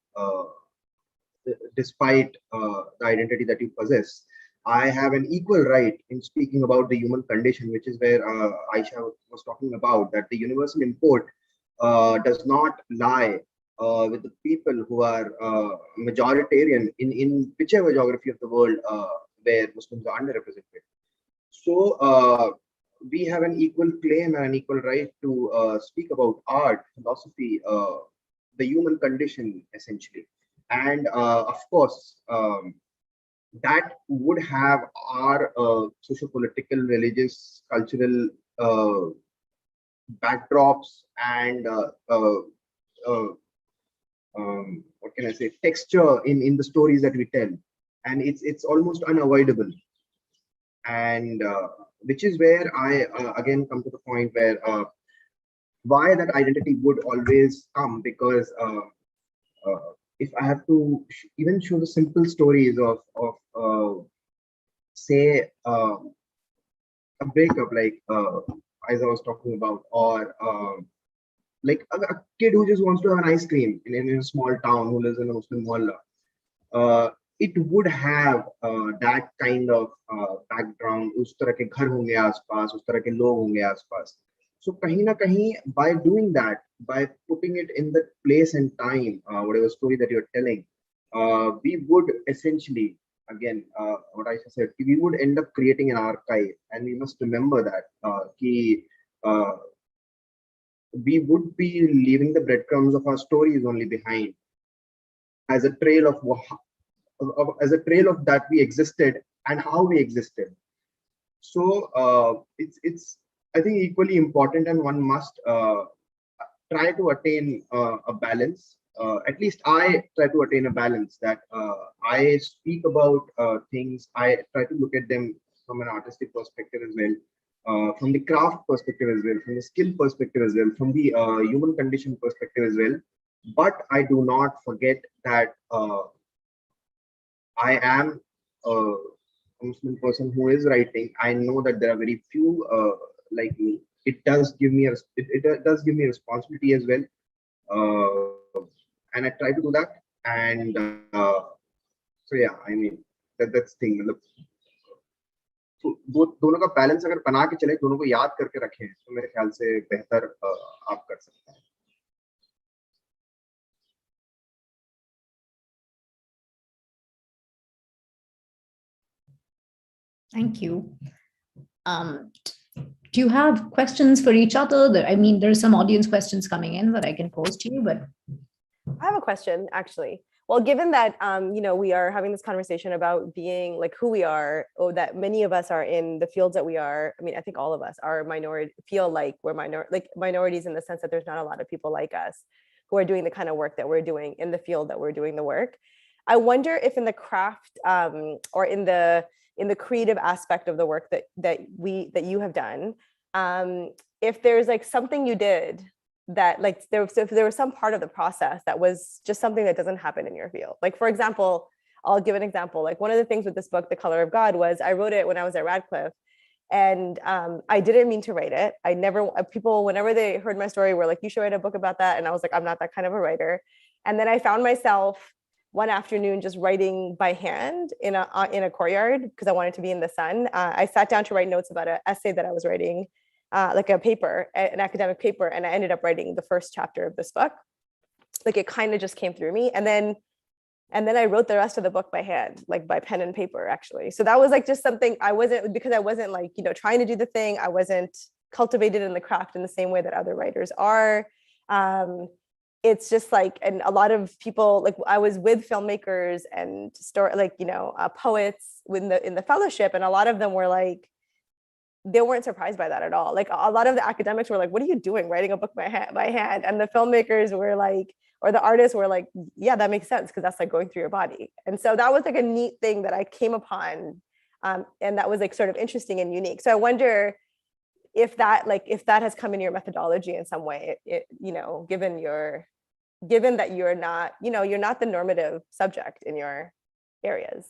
despite the identity that you possess. I have an equal right in speaking about the human condition, which is where Aisha was talking about, that the universal import does not lie with the people who are majoritarian in whichever geography of the world where Muslims are underrepresented. So we have an equal claim and an equal right to speak about art, philosophy, the human condition, essentially. And of course, that would have our socio-political, religious, cultural backdrops and what can I say, texture in the stories that we tell, and it's almost unavoidable. And which is where I again come to the point where why that identity would always come, because if I have to even show the simple stories of say a breakup, like as I was talking about, or like a kid who just wants to have an ice cream in a small town, who lives in a Muslim mohalla, it would have that kind of background. उस तरह के घर होंगे आसपास, उस तरह के लोग होंगे आसपास. So kahin na kahin, by doing that, by putting it in the place and time, whatever story that you're telling, we would essentially, again, what I said, we would end up creating an archive, and we must remember that we would be leaving the breadcrumbs of our stories only behind as a trail of that we existed and how we existed. So it's I think equally important, and one must try to attain a balance. At least I try to attain a balance, that I speak about things. I try to look at them from an artistic perspective as well, from the craft perspective as well, from the skill perspective as well, from the human condition perspective as well. But I do not forget that I am a Muslim person who is writing. I know that there are very few like me. It does give me it does give me a responsibility as well, and I try to do that. And so yeah, I mean that's the thing. तो दोनों का balance अगर बना के चले, दोनों को याद करके रखें, तो मेरे ख्याल से बेहतर आप कर सकते हैं. Thank you. Do you have questions for each other? I mean, there's some audience questions coming in that I can pose to you, but I have a question, actually. Well, given that we are having this conversation about being like who we are, or that many of us are in the fields that we are. I mean, I think all of us are feel like we're minorities in the sense that there's not a lot of people like us who are doing the kind of work that we're doing in the field that we're doing the work. I wonder if in the craft or in the creative aspect of the work that you have done, if there's like something you did that like if there was some part of the process that was just something that doesn't happen in your field. Like, for example, I'll give an example. Like, one of the things with this book, The Color of God, was I wrote it when I was at Radcliffe, and I didn't mean to write it. People, whenever they heard my story, were like, you should write a book about that. And I was like, I'm not that kind of a writer. And then I found myself one afternoon just writing by hand in a courtyard because I wanted to be in the sun. I sat down to write notes about an essay that I was writing, like a paper, an academic paper, and I ended up writing the first chapter of this book. Like, it kind of just came through me, and then I wrote the rest of the book by hand, like by pen and paper, actually. So that was like just something I wasn't like, trying to do the thing. I wasn't cultivated in the craft in the same way that other writers are. it's just like, and a lot of people, like I was with filmmakers and poets in the fellowship, and a lot of them were like, they weren't surprised by that at all. Like a lot of the academics were like, what are you doing writing a book by hand? And the filmmakers were like, or the artists were like, yeah, that makes sense, because that's like going through your body. And so that was like a neat thing that I came upon, and that was like sort of interesting and unique. So I wonder if that has come in your methodology in some way, given that you're not the normative subject in your areas.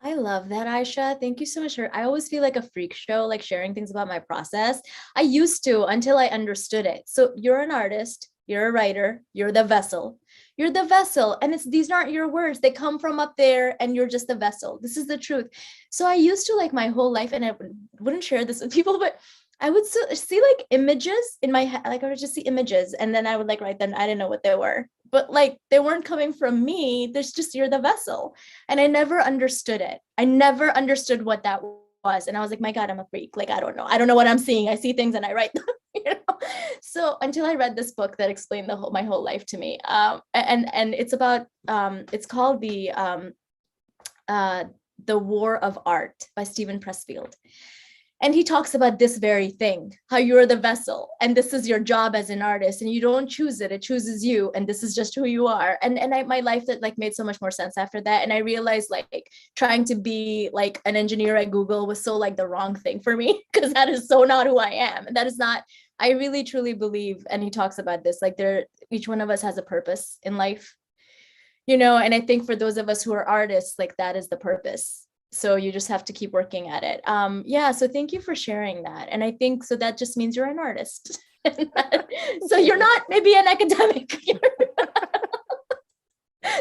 I love that, Aisha. Thank you so much. I always feel like a freak show, like sharing things about my process. I used to, until I understood it. So you're an artist, you're a writer, you're the vessel. You're the vessel. And these aren't your words. They come from up there and you're just the vessel. This is the truth. So I used to, like, my whole life, and I wouldn't share this with people, but I would see like images in my head. Like I would just see images, and then I would like write them. I didn't know what they were, but like they weren't coming from me. There's just, you're the vessel. And I never understood it. I never understood what that was. And I was like, my God, I'm a freak. Like, I don't know what I'm seeing. I see things and I write them, you know? So until I read this book that explained my whole life to me. And it's about, it's called The War of Art by Stephen Pressfield. And he talks about this very thing, how you're the vessel, and this is your job as an artist, and you don't choose it, it chooses you, and this is just who you are. And my life that like made so much more sense after that. And I realized like trying to be like an engineer at Google was so like the wrong thing for me, because that is so not who I am. And that is not, I really truly believe, and he talks about this, like each one of us has a purpose in life, you know, and I think for those of us who are artists, like that is the purpose. So you just have to keep working at it. Yeah, so thank you for sharing that. And I think, so that just means you're an artist. So you're not maybe an academic.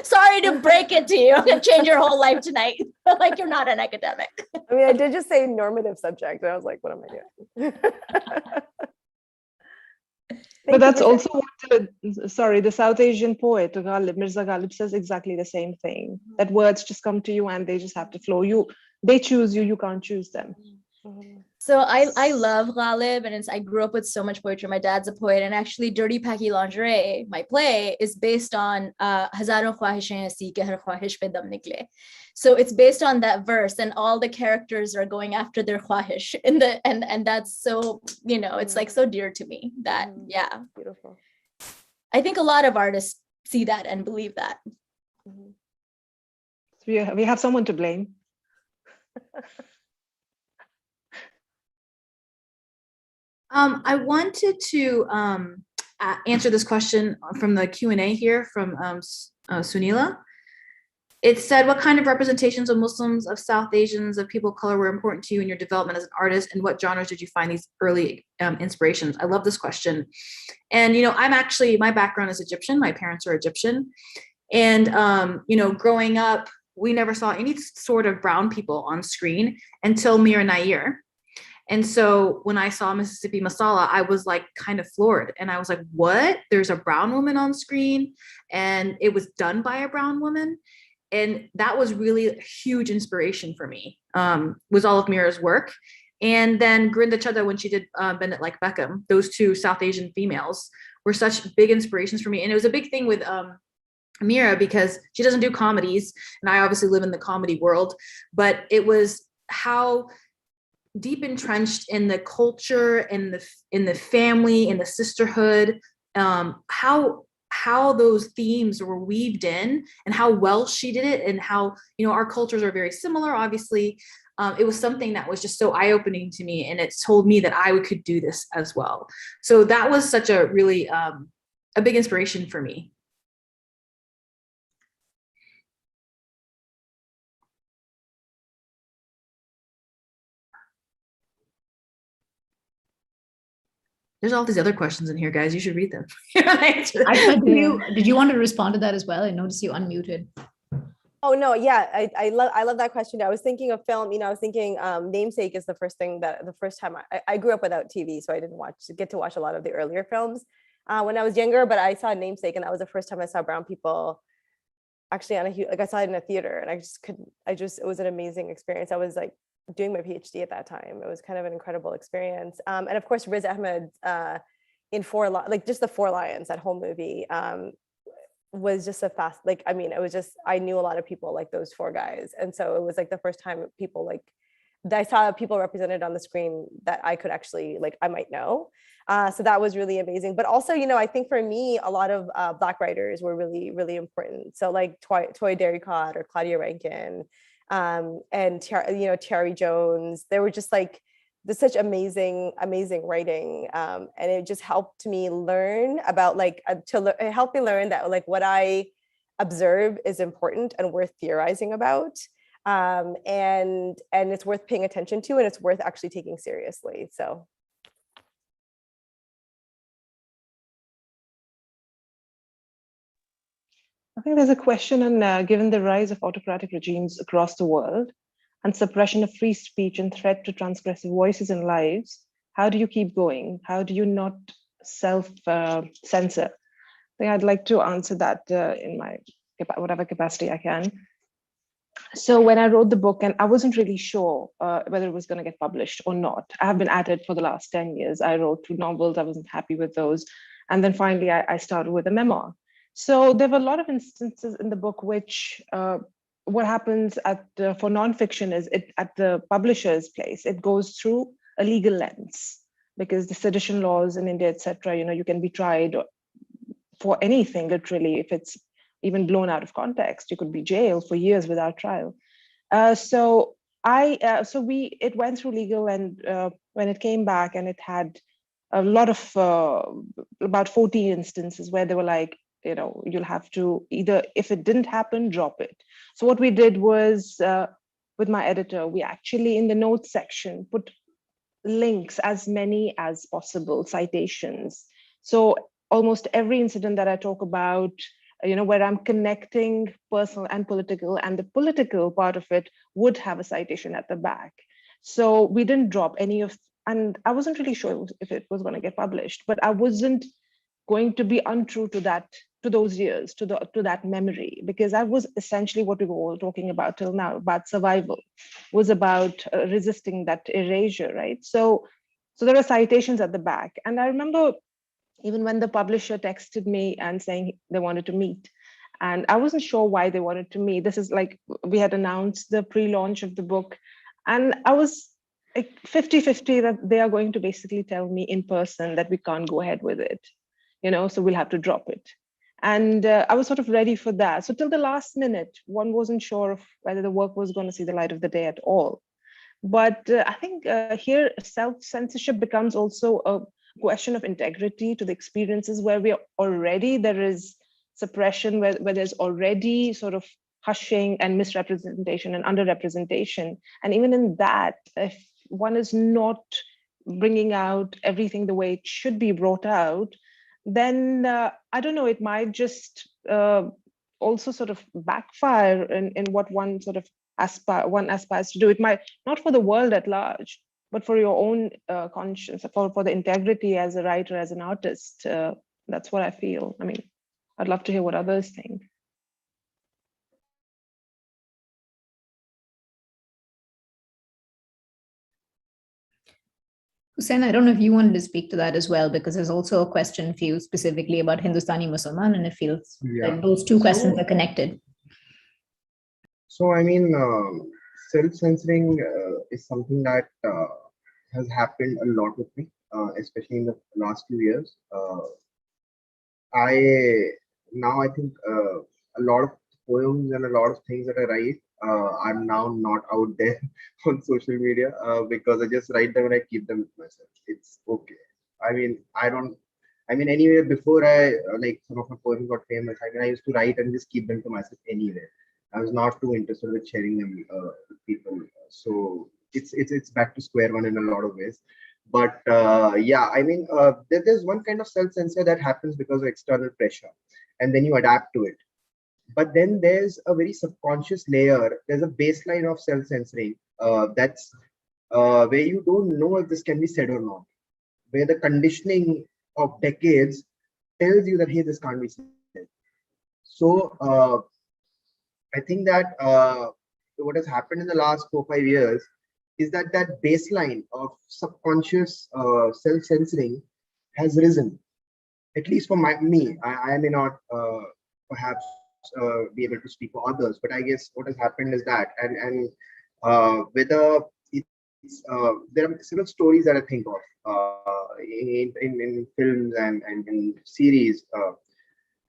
Sorry to break it to you and change your whole life tonight. Like, you're not an academic. I mean, I did just say normative subject, and I was like, what am I doing? But that's also what the South Asian poet Mirza Ghalib says exactly the same thing, that words just come to you and they just have to flow. They choose you, you can't choose them. So I love Ghalib, and I grew up with so much poetry. My dad's a poet, and actually Dirty Packy Lingerie, my play, is based on Hazaron Khwahishein Aisi ke har khwahish pe dam nikle. So it's based on that verse, and all the characters are going after their khwahish and that's so, you know, it's like so dear to me that, yeah. Beautiful. I think a lot of artists see that and believe that. So we have someone to blame. I wanted to answer this question from the Q&A here from Sunila. It said, what kind of representations of Muslims, of South Asians, of people of color were important to you in your development as an artist, and what genres did you find these early inspirations? I love this question. And, you know, my background is Egyptian. My parents are Egyptian. And, you know, growing up, we never saw any sort of brown people on screen until Mira Nair. And so when I saw Mississippi Masala, I was like kind of floored. And I was like, what? There's a brown woman on screen, and it was done by a brown woman. And that was really a huge inspiration for me, was all of Mira's work. And then Grinda Chadha, when she did Bend It Like Beckham, those two South Asian females were such big inspirations for me. And it was a big thing with Mira, because she doesn't do comedies, and I obviously live in the comedy world, but it was how deep entrenched in the culture, in the family, in the sisterhood, how those themes were weaved in, and how well she did it, and how, you know, our cultures are very similar, obviously. It was something that was just so eye-opening to me, and it told me that I could do this as well. So that was such a really a big inspiration for me. There's all these other questions in here, guys. You should read them. Did you want to respond to that as well? I noticed you unmuted. Oh no, yeah, I love that question. I was thinking of film. You know, I was thinking Namesake is the first time I grew up without TV, so I didn't get to watch a lot of the earlier films when I was younger. But I saw Namesake, and that was the first time I saw brown people actually I saw it in a theater, and it was an amazing experience. I was like doing my PhD at that time. It was kind of an incredible experience. And of course, Riz Ahmed in like just the 4 lions, that whole movie was just a fast, like, I mean, it was just, I knew a lot of people like those 4 guys. And so it was like the first time people like, I saw people represented on the screen that I could actually, like, I might know. So that was really amazing. But also, you know, I think for me, a lot of Black writers were really, really important. So like Toy Derricott or Claudia Rankin, and you know, Terry Jones, they were just like, there's such amazing writing, and it just helped me learn about like it helped me learn that like what I observe is important and worth theorizing about, and it's worth paying attention to, and it's worth actually taking seriously. So I think there's a question on given the rise of autocratic regimes across the world and suppression of free speech and threat to transgressive voices and lives, how do you keep going? How do you not self-censor? I think I'd like to answer that in my whatever capacity I can. So when I wrote the book, and I wasn't really sure whether it was going to get published or not. I have been at it for the last 10 years. I wrote 2 novels. I wasn't happy with those. And then finally, I started with a memoir. So there were a lot of instances in the book which what happens for nonfiction is at the publisher's place, it goes through a legal lens, because the sedition laws in India, etc., you know, you can be tried for anything, literally. If it's even blown out of context, you could be jailed for years without trial. So it went through legal, and when it came back, and it had a lot of about 40 instances where they were like, you know, you'll have to either, if it didn't happen, drop it. So what we did was, with my editor, we actually in the notes section put links, as many as possible, citations. So almost every incident that I talk about, you know, where I'm connecting personal and political, and the political part of it would have a citation at the back. So we didn't drop any of, and I wasn't really sure if it was going to get published, but I wasn't going to be untrue to that, to those years, to that memory, because that was essentially what we were all talking about till now, about survival, was about resisting that erasure, right? So there are citations at the back. And I remember even when the publisher texted me and saying they wanted to meet, and I wasn't sure why they wanted to meet. This is like, we had announced the pre-launch of the book, and I was like 50-50 that they are going to basically tell me in person that we can't go ahead with it, you know, so we'll have to drop it. And I was sort of ready for that. So till the last minute, one wasn't sure of whether the work was going to see the light of the day at all. But I think here self-censorship becomes also a question of integrity to the experiences where there is suppression, where there's already sort of hushing and misrepresentation and underrepresentation. And even in that, if one is not bringing out everything the way it should be brought out, then I don't know, it might just also sort of backfire in what one sort of aspires to do. It might, not for the world at large, but for your own conscience, for the integrity as a writer, as an artist. That's what I feel. I mean, I'd love to hear what others think. Hussein, I don't know if you wanted to speak to that as well, because there's also a question for you specifically about Hindustani Mussalman, and it feels like those two questions are connected. So, I mean, self-censoring is something that has happened a lot with me, especially in the last few years. I think a lot of poems and a lot of things that I write are now not out there on social media because I just write them and I keep them with myself. It's okay. I mean, anyway, before I like some of my poems got famous, I mean, I used to write and just keep them to myself anyway. I was not too interested with sharing them with people. So it's back to square one in a lot of ways. But yeah, I mean, there's one kind of self-censor that happens because of external pressure, and then you adapt to it. But then there's a very subconscious layer. There's a baseline of self-censoring that's where you don't know if this can be said or not, where the conditioning of decades tells you that, hey, this can't be said. So I think that what has happened in the last 4-5 years is that baseline of subconscious self-censoring has risen, at least for me. I may not perhaps be able to speak for others, but I guess what has happened is that, and whether it's there are several stories that I think of in films and in series,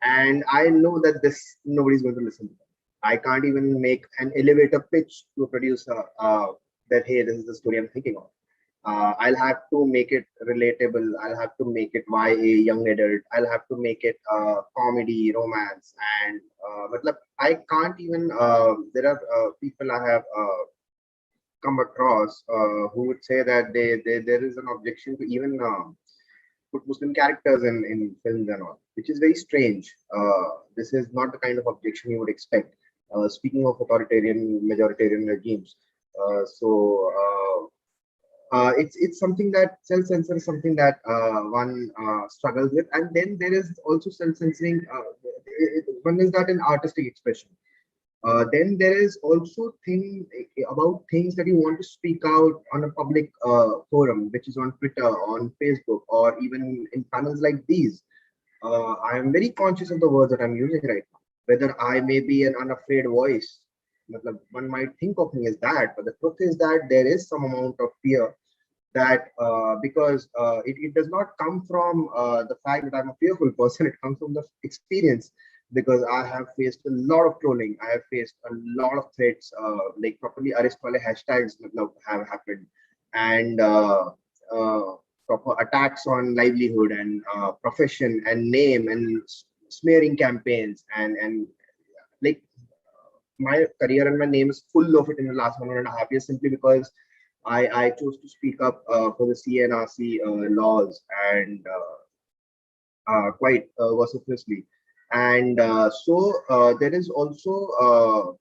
and I know that nobody's going to listen to them. I can't even make an elevator pitch to a producer that hey, this is the story I'm thinking of. I'll have to make it relatable. I'll have to make it YA, young adult. I'll have to make it comedy, romance, and but I can't even. There are people I have come across who would say that there is an objection to even put Muslim characters in films and all, which is very strange. This is not the kind of objection you would expect. Speaking of authoritarian, majoritarian regimes, it's something that self-censor is something that one struggles with, and then there is also self-censoring. One is that an artistic expression. Then there is also about things that you want to speak out on a public forum, which is on Twitter, on Facebook, or even in panels like these. I am very conscious of the words that I'm using right now. Whether I may be an unafraid voice, one might think of me as that, but the truth is that there is some amount of fear that because it does not come from the fact that I'm a fearful person, it comes from the experience, because I have faced a lot of trolling. I have faced a lot of threats, like properly arrest wale hashtags have happened, and proper attacks on livelihood and profession and name and smearing campaigns, and like my career and my name is full of it in the last 1.5 years, simply because I chose to speak up for the CNRC laws, and quite vociferously. And there is also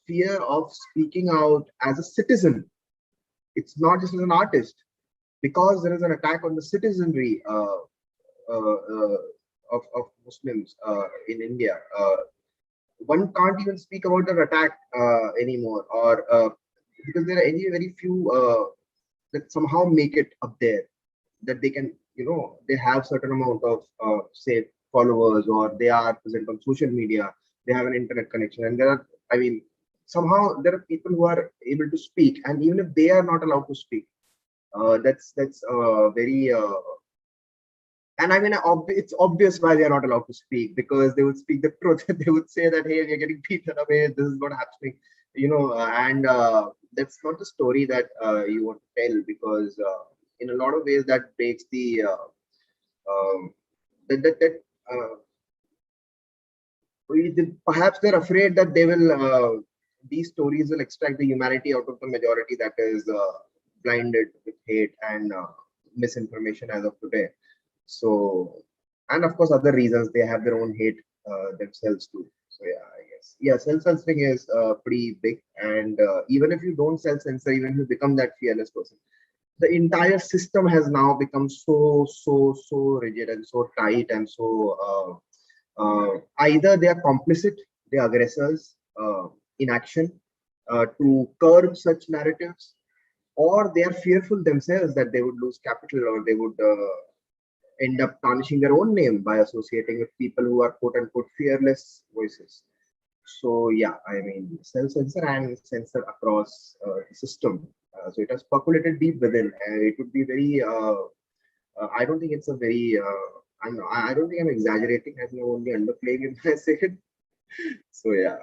fear of speaking out as a citizen. It's not just as an artist, because there is an attack on the citizenry of Muslims in India. One can't even speak about an attack anymore, or because there are very few that somehow make it up there, that they can, they have certain amount of say followers, or they are present on social media, they have an internet connection, and there are, I mean, somehow there are people who are able to speak, and even if they are not allowed to speak, that's very and I mean, it's obvious why they are not allowed to speak, because they would speak the truth. They would say that, hey, we are getting beaten away, this is what happening, and that's not the story that you want to tell, because in a lot of ways that breaks the perhaps they're afraid that they will these stories will extract the humanity out of the majority that is blinded with hate and misinformation as of today. So, and of course other reasons, they have their own hate themselves too. So yeah, I guess, yeah, self-censoring is pretty big, and even if you don't self-censor, even if you become that fearless person, the entire system has now become so rigid and so tight, and so either they are complicit, they are aggressors in action to curb such narratives, or they are fearful themselves that they would lose capital, or they would end up tarnishing their own name by associating with people who are quote unquote fearless voices. So yeah, I mean, self-censor and censor across the system. So it has percolated deep within, and it would be very. I don't think it's a very. I don't think I'm exaggerating. I think I'm only underplaying it when I say it. So yeah.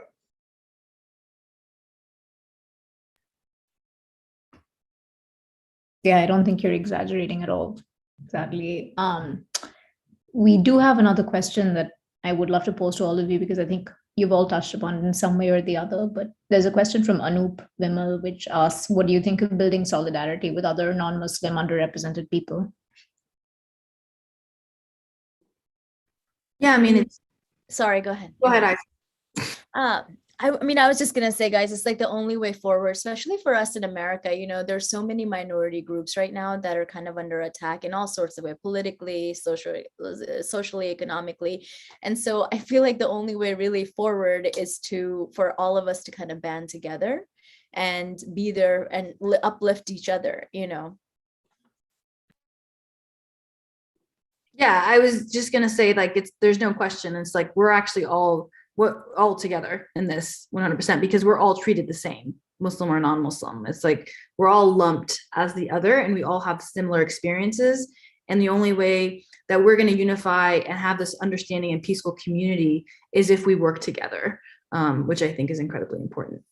Yeah, I don't think you're exaggerating at all. Exactly. We do have another question that I would love to pose to all of you, because I think you've all touched upon it in some way or the other. But there's a question from Anup Vimal, which asks, what do you think of building solidarity with other non-Muslim underrepresented people? Yeah, I mean, it's. Sorry, go ahead. Go ahead, I mean, I was just gonna say, guys, it's like the only way forward, especially for us in America. There's so many minority groups right now that are kind of under attack in all sorts of ways, politically, socially, economically. And so I feel like the only way really forward is for all of us to kind of band together and be there and uplift each other, Yeah, I was just gonna say, like, there's no question. It's like we're actually all together in this 100% because we're all treated the same, Muslim or non-Muslim. It's like we're all lumped as the other, and we all have similar experiences. And the only way that we're going to unify and have this understanding and peaceful community is if we work together, which I think is incredibly important.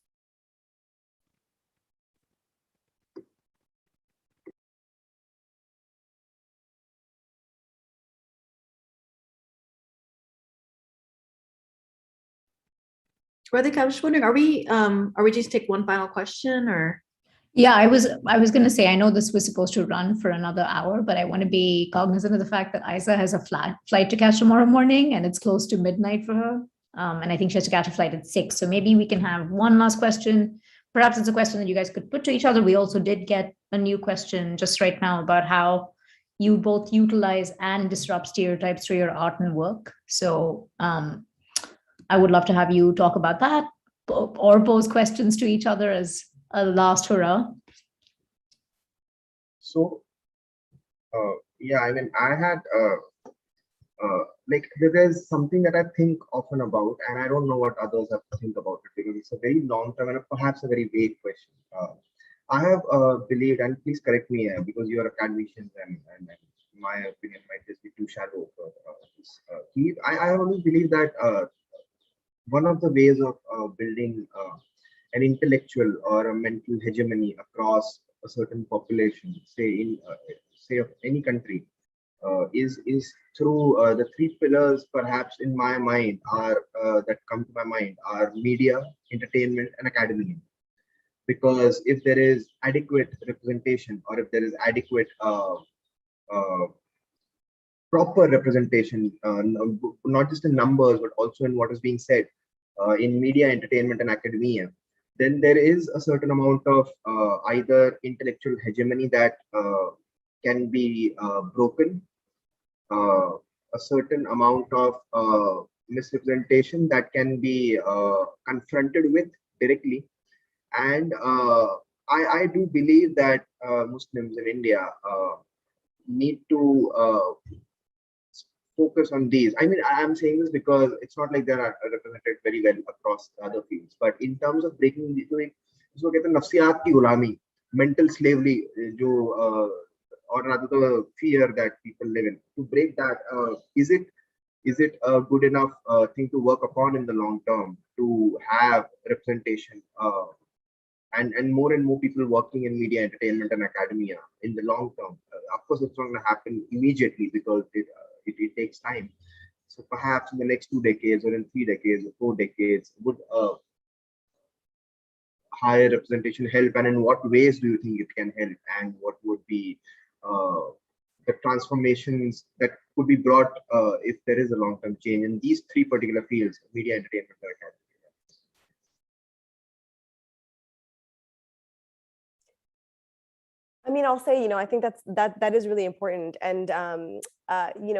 Radhika, I was just wondering, are we just take one final question, or? Yeah, I was going to say, I know this was supposed to run for another hour, but I want to be cognizant of the fact that Isa has a flight to catch tomorrow morning, and it's close to midnight for her. And I think she has to catch a flight at 6. So maybe we can have one last question. Perhaps it's a question that you guys could put to each other. We also did get a new question just right now about how you both utilize and disrupt stereotypes through your art and work. So I would love to have you talk about that or pose questions to each other as a last hurrah. So, yeah, I mean, I had like there's something that I think often about, and I don't know what others have to think about it because it's a very long term and perhaps a very vague question. I have believed, and please correct me because you are academicians, and my opinion might just be too shallow for this. I have always believed that one of the ways of building an intellectual or a mental hegemony across a certain population, say of any country, is through the three pillars, perhaps in my mind, are that come to my mind are media, entertainment, and academia. Because if there is adequate representation, or if there is adequate proper representation, not just in numbers but also in what is being said in media, entertainment, and academia, then there is a certain amount of either intellectual hegemony that can be broken, a certain amount of misrepresentation that can be confronted with directly. And I do believe that Muslims in India need to focus on these. I mean, I'm saying this because it's not like they're represented very well across other fields, but in terms of breaking इसको कहते हैं नफ्सियात की गुलामी, mental slavery, जो or rather the fear that people live in, to break that, is it a good enough thing to work upon in the long term to have representation and more people working in media, entertainment, and academia in the long term? Of course, it's not going to happen immediately because it takes time. So perhaps in the next 2 decades, or in 3 decades, or 4 decades, would higher representation help, and in what ways do you think it can help, and what would be the transformations that could be brought if there is a long-term change in these three particular fields: media, entertainment, and academia? I mean, I'll say, I think that is really important. And,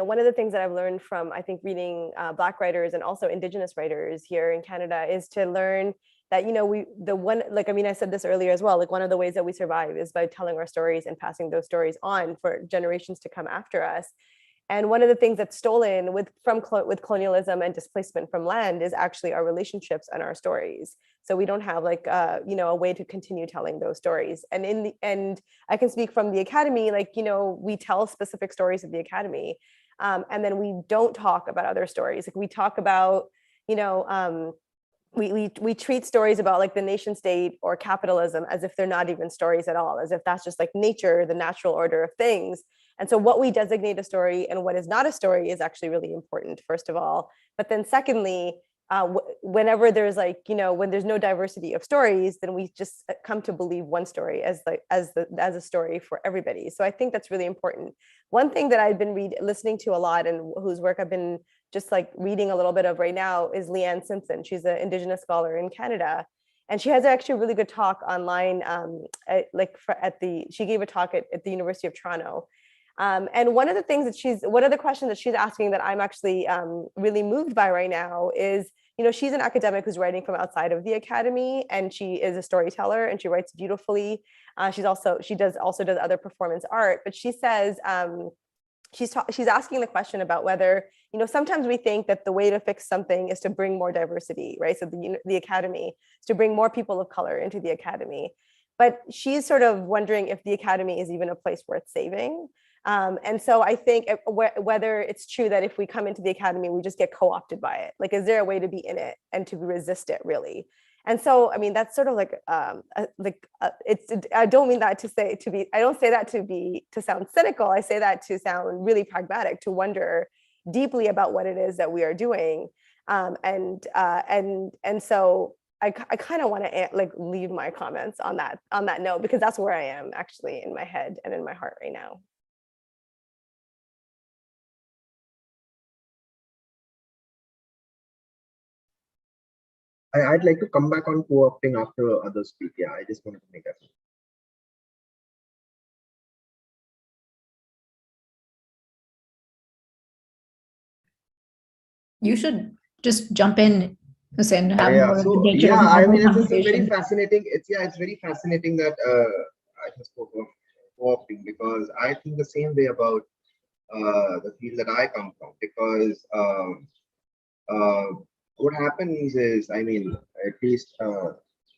one of the things that I've learned from, I think, reading Black writers and also Indigenous writers here in Canada is to learn that, I said this earlier as well, like one of the ways that we survive is by telling our stories and passing those stories on for generations to come after us. And one of the things that's stolen with colonialism and displacement from land is actually our relationships and our stories. So we don't have a way to continue telling those stories. And in the end, I can speak from the academy, we tell specific stories of the academy, and then we don't talk about other stories. Like we talk about, we treat stories about the nation state or capitalism as if they're not even stories at all, as if that's just nature, the natural order of things. And so what we designate a story and what is not a story is actually really important, first of all. But then secondly, whenever there's when there's no diversity of stories, then we just come to believe one story as a story for everybody. So I think that's really important. One thing that I've been listening to a lot, and whose work I've been just reading a little bit of right now, is Leanne Simpson. She's an Indigenous scholar in Canada. And she has actually a really good talk online. She gave a talk at the University of Toronto. And one of the questions that she's asking that I'm actually really moved by right now is, she's an academic who's writing from outside of the academy, and she is a storyteller and she writes beautifully. She does other performance art, but she says she's asking the question about whether, you know, sometimes we think that the way to fix something is to bring more diversity, right? So the academy is to bring more people of color into the academy. But she's sort of wondering if the academy is even a place worth saving. And so I think whether it's true that if we come into the academy, we just get co-opted by it. Like, is there a way to be in it and to resist it, really? And so, I mean, that's sort of like, it's, I don't mean that I don't say that to sound cynical. I say that to sound really pragmatic, to wonder deeply about what it is that we are doing. And so I kind of want to like leave my comments on that note, because that's where I am actually in my head and in my heart right now. I'd like to come back on co-opting after others speak. Yeah, I just wanted to make that. You should just jump in, Hussein, to have more of the nature yeah, of I mean, it's conversation. very fascinating. It's very fascinating that I just spoke of co-opting, because I think the same way about the field that I come from, because what happens is, I mean, at least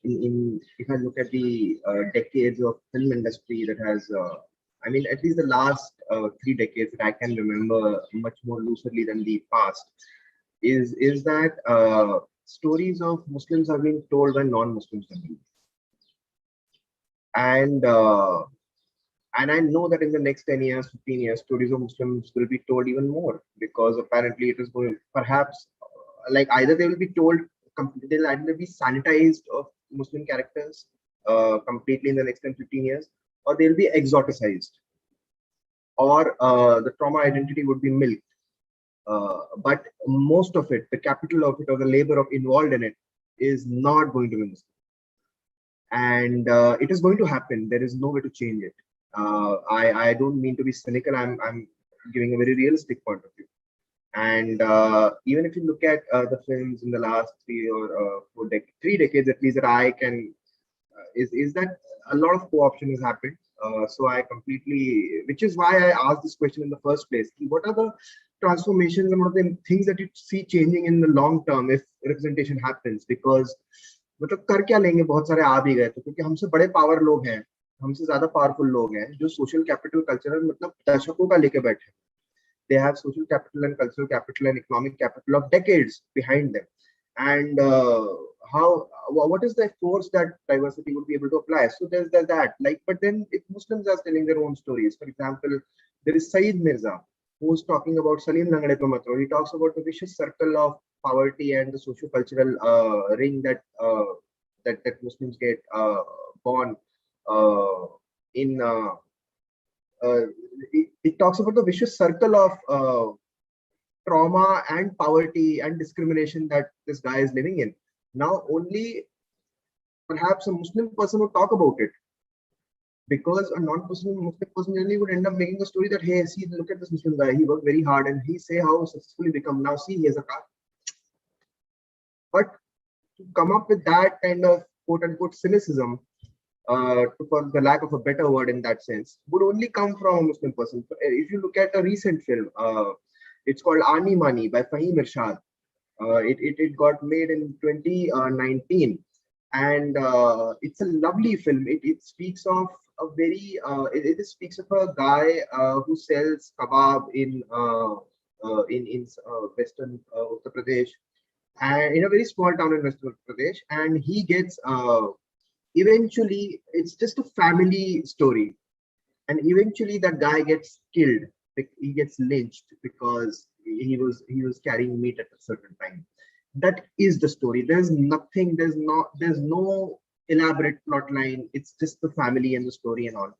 if I look at the decades of film industry that has, I mean, at least the last 3 decades that I can remember much more lucidly than the past, is that stories of Muslims have been told by non-Muslims. And I know that in the next 10 years, 15 years, stories of Muslims will be told even more, because apparently it is going, perhaps, like either they will be told, they'll either be sanitized of Muslim characters completely in the next 10, 15 years, or they'll be exoticized, or the trauma identity would be milked. But most of it, the capital of it, or the labor of involved in it, is not going to be Muslim. And it is going to happen. There is no way to change it. I don't mean to be cynical. I'm giving a very realistic point of view. And even if you look at the films in the last 3 decades at least, that I can, is that a lot of co-option has happened. So I completely, which is why I asked this question in the first place. What are the transformations and what are the things that you see changing in the long term if representation happens? Because मतलब कर क्या लेंगे, बहुत सारे आ भी गए तो, क्योंकि हमसे बड़े पावर लोग हैं, हमसे ज्यादा पावरफुल लोग हैं, जो सोशल कैपिटल, कल्चरल मतलब दशकों का लेके बैठे. They have social capital and cultural capital and economic capital of decades behind them. And what is the force that diversity would be able to apply? So there's that. Like, but then if Muslims are telling their own stories, for example, there is Saeed Mirza, who's talking about Salim Langade Pe Matro. He talks about the vicious circle of poverty and the socio-cultural ring that that Muslims get born in. It talks about the vicious circle of trauma and poverty and discrimination that this guy is living in. Now, only perhaps a Muslim person would talk about it, because a non-Muslim person generally would end up making a story that, hey, see, look at this Muslim guy, he worked very hard and he say how successfully become. Now, see, he has a car. But to come up with that kind of quote-unquote cynicism, for the lack of a better word in that sense, would only come from a Muslim person. If you look at a recent film, it's called Ani Mani by Fahim Irshad. It got made in 2019, and it's a lovely film. It speaks of a very it speaks of a guy who sells kebab in western Uttar Pradesh, and in a very small town in western Uttar Pradesh, and he gets eventually, it's just a family story, and eventually that guy gets killed. He gets lynched because he was carrying meat at a certain time. That is the story. There's nothing. There's no elaborate plot line. It's just the family and the story and all.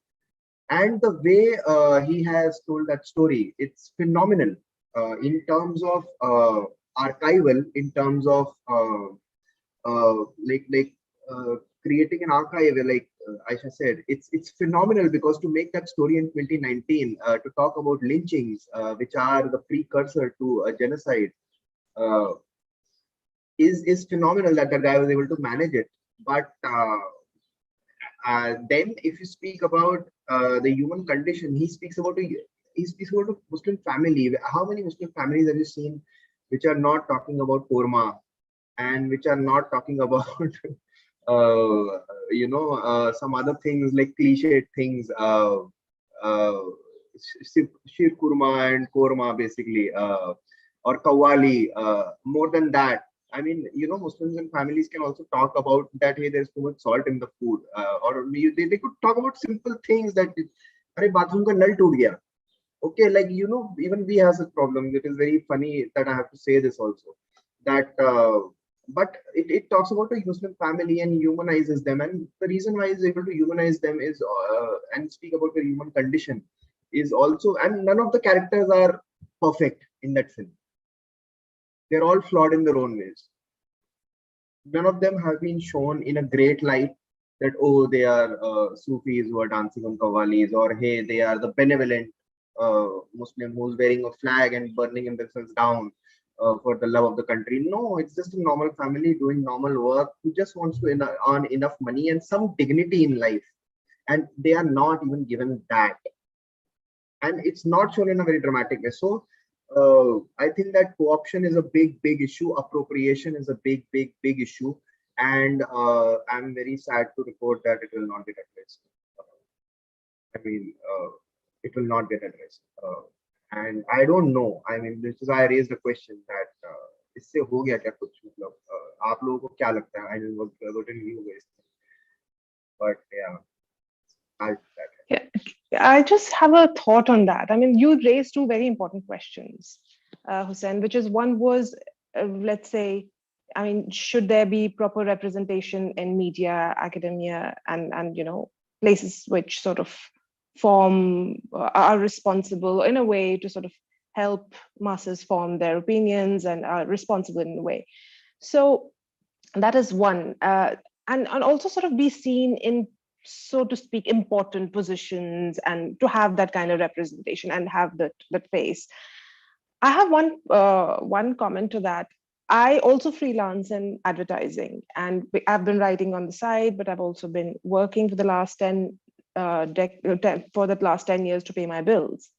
And the way he has told that story, it's phenomenal in terms of archival, in terms of creating an archive, like Aisha said, it's phenomenal, because to make that story in 2019, to talk about lynchings, which are the precursor to a genocide, is phenomenal that the guy was able to manage it. But then if you speak about the human condition, he speaks about is sort of Muslim family. How many Muslim families have you seen which are not talking about korma and which are not talking about some other things like cliched things, uh, shir kurma and korma basically, or kawali. More than that, I mean, Muslims and families can also talk about that, hey, there's too much salt in the food, or they could talk about simple things that, अरे bathroom का नल टूट गया. Okay, like, even we have such problem. It is very funny that I have to say this also, that but it talks about a Muslim family and humanizes them, and the reason why it's able to humanize them is and speak about the human condition is also, and none of the characters are perfect in that film. They're all flawed in their own ways. None of them have been shown in a great light, that, oh, they are Sufis who are dancing on Qawwalis, or hey, they are the benevolent Muslim who's wearing a flag and burning themselves down for the love of the country. No, it's just a normal family doing normal work who just wants to earn enough money and some dignity in life. And they are not even given that. And it's not shown in a very dramatic way. So I think that co-option is a big issue. Appropriation is a big issue. And I'm very sad to report that it will not get addressed. It will not get addressed. And I don't know. I mean, this is why I raised the question that इससे हो गया क्या कुछ, मतलब आप लोगों को क्या लगता है? I mean, what नहीं होगा इससे? But yeah, I just have a thought on that. I mean, you raised two very important questions, Hussain, which is one was, let's say, I mean, should there be proper representation in media, academia, and places which sort of are responsible in a way to sort of help masses form their opinions and are responsible in a way. So that is one, and also sort of be seen in, so to speak, important positions, and to have that kind of representation and have that face. I have one comment to that. I also freelance in advertising, and I've been writing on the side, but I've also been working for the last 10 years to pay my bills.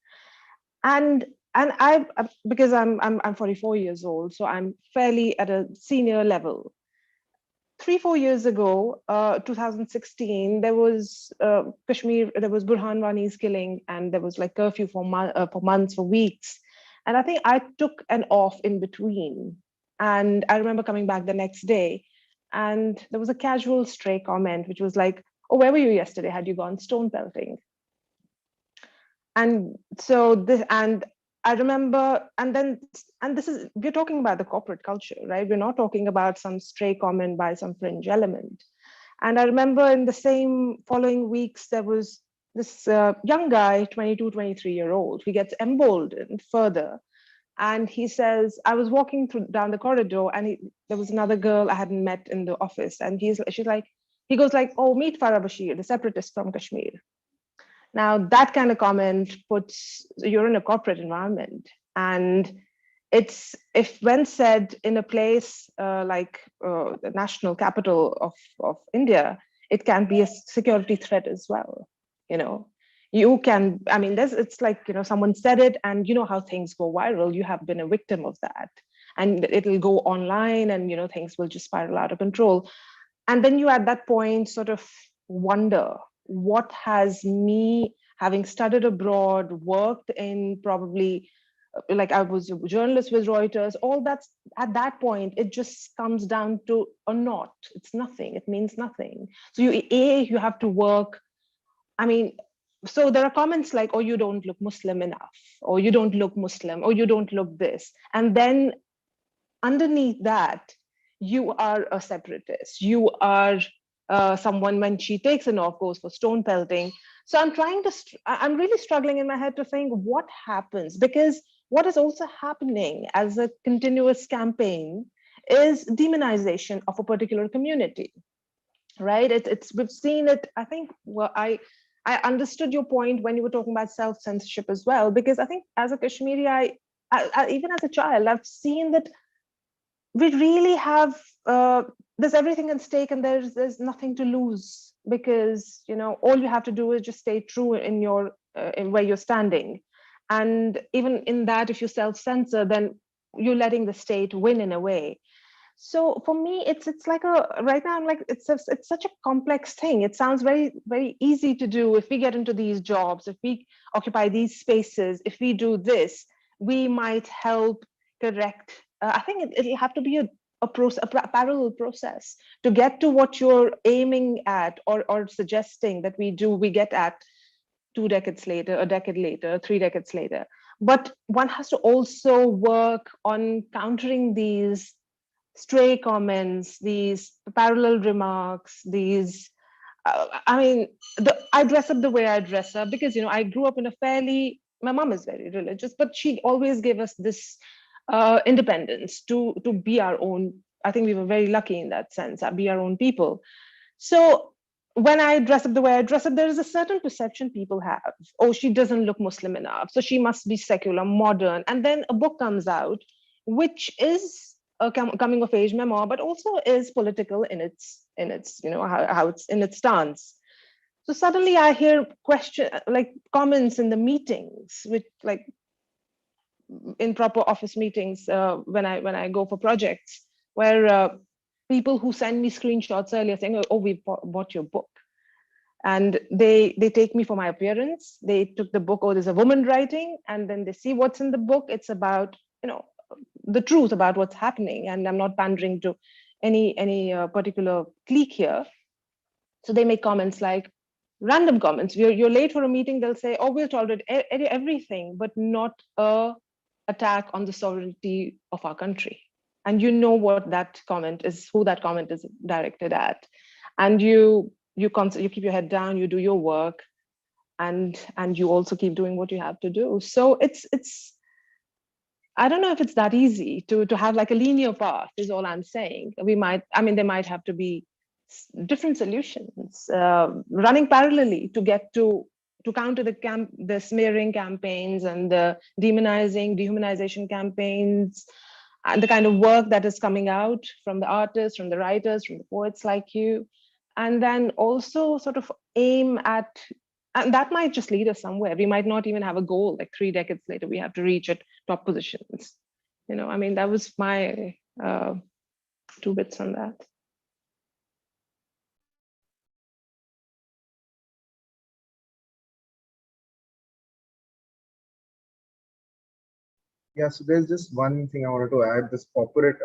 And I, because I'm 44 years old, so I'm fairly at a senior level. 3-4 years ago, 2016, there was Kashmir, there was Burhan Wani's killing, and there was like curfew for months, for weeks. And I think I took an off in between. And I remember coming back the next day, and there was a casual stray comment, which was like, oh, where were you yesterday? Had you gone stone pelting? And so this, and I remember, and this is, we're talking about the corporate culture, right? We're not talking about some stray comment by some fringe element. And I remember in the same following weeks, there was this young guy, 22, 23-year-old, he gets emboldened further. And he says, I was walking down the corridor, and there was another girl I hadn't met in the office. And he goes like, oh, meet Farah Bashir, the separatist from Kashmir. Now, that kind of comment puts, you're in a corporate environment. And it's, if when said in a place like the national capital of India, it can be a security threat as well. You can, I mean, it's like, someone said it, and you know how things go viral. You have been a victim of that. And it'll go online, and, things will just spiral out of control. And then you at that point sort of wonder, what has me, having studied abroad, worked in probably, like I was a journalist with Reuters, all that's at that point, it just comes down to a naught. It's nothing, it means nothing. So you have to work. I mean, so there are comments like, oh, you don't look Muslim enough, or you don't look Muslim, or you don't look this. And then underneath that, you are a separatist. You are someone, when she takes an off, goes for stone pelting. So I'm really struggling in my head to think what happens, because what is also happening as a continuous campaign is demonization of a particular community, right? We've seen it. I think, well, I understood your point when you were talking about self-censorship as well, because I think as a Kashmiri, I even as a child, I've seen that we really have, there's everything at stake, and there's nothing to lose, because all you have to do is just stay true in your in where you're standing. And even in that, if you self-censor, then you're letting the state win in a way. So for me, it's like right now I'm like, it's such a complex thing. It sounds very, very easy to do. If we get into these jobs, if we occupy these spaces, if we do this, we might help correct. I think it'll have to be a parallel process to get to what you're aiming at or suggesting that we get at 2 decades later, a decade later, 3 decades later. But one has to also work on countering these stray comments, these parallel remarks, these, I dress up the way I dress up because, I grew up in my mom is very religious, but she always gave us this independence to be our own. I think we were very lucky in that sense, be our own people. So when I dress up the way I dress up, there is a certain perception people have. Oh, she doesn't look Muslim enough, so she must be secular, modern. And then a book comes out, which is a coming of age memoir, but also is political in its how it's in its stance. So suddenly I hear comments in the meetings, which like in proper office meetings when I go for projects, where people who send me screenshots earlier saying, oh, we bought your book. And they take me for my appearance. They took the book, oh, there's a woman writing, and then they see what's in the book. It's about, the truth about what's happening. And I'm not pandering to any particular clique here. So they make comments like, random comments. You're late for a meeting, they'll say, oh, we'll tolerate everything, but not a attack on the sovereignty of our country. And you know what that comment is, who that comment is directed at. And you keep your head down, you do your work, and you also keep doing what you have to do. So it's I don't know if it's that easy to have like a linear path, is all I'm saying. There might have to be different solutions running parallelly to get to counter the smearing campaigns and the dehumanization campaigns, and the kind of work that is coming out from the artists, from the writers, from the poets like you, and then also sort of aim at, and that might just lead us somewhere. We might not even have a goal, like 3 decades later, we have to reach at top positions. That was my 2 bits on that. Yeah, so there's just one thing I wanted to add, this corporate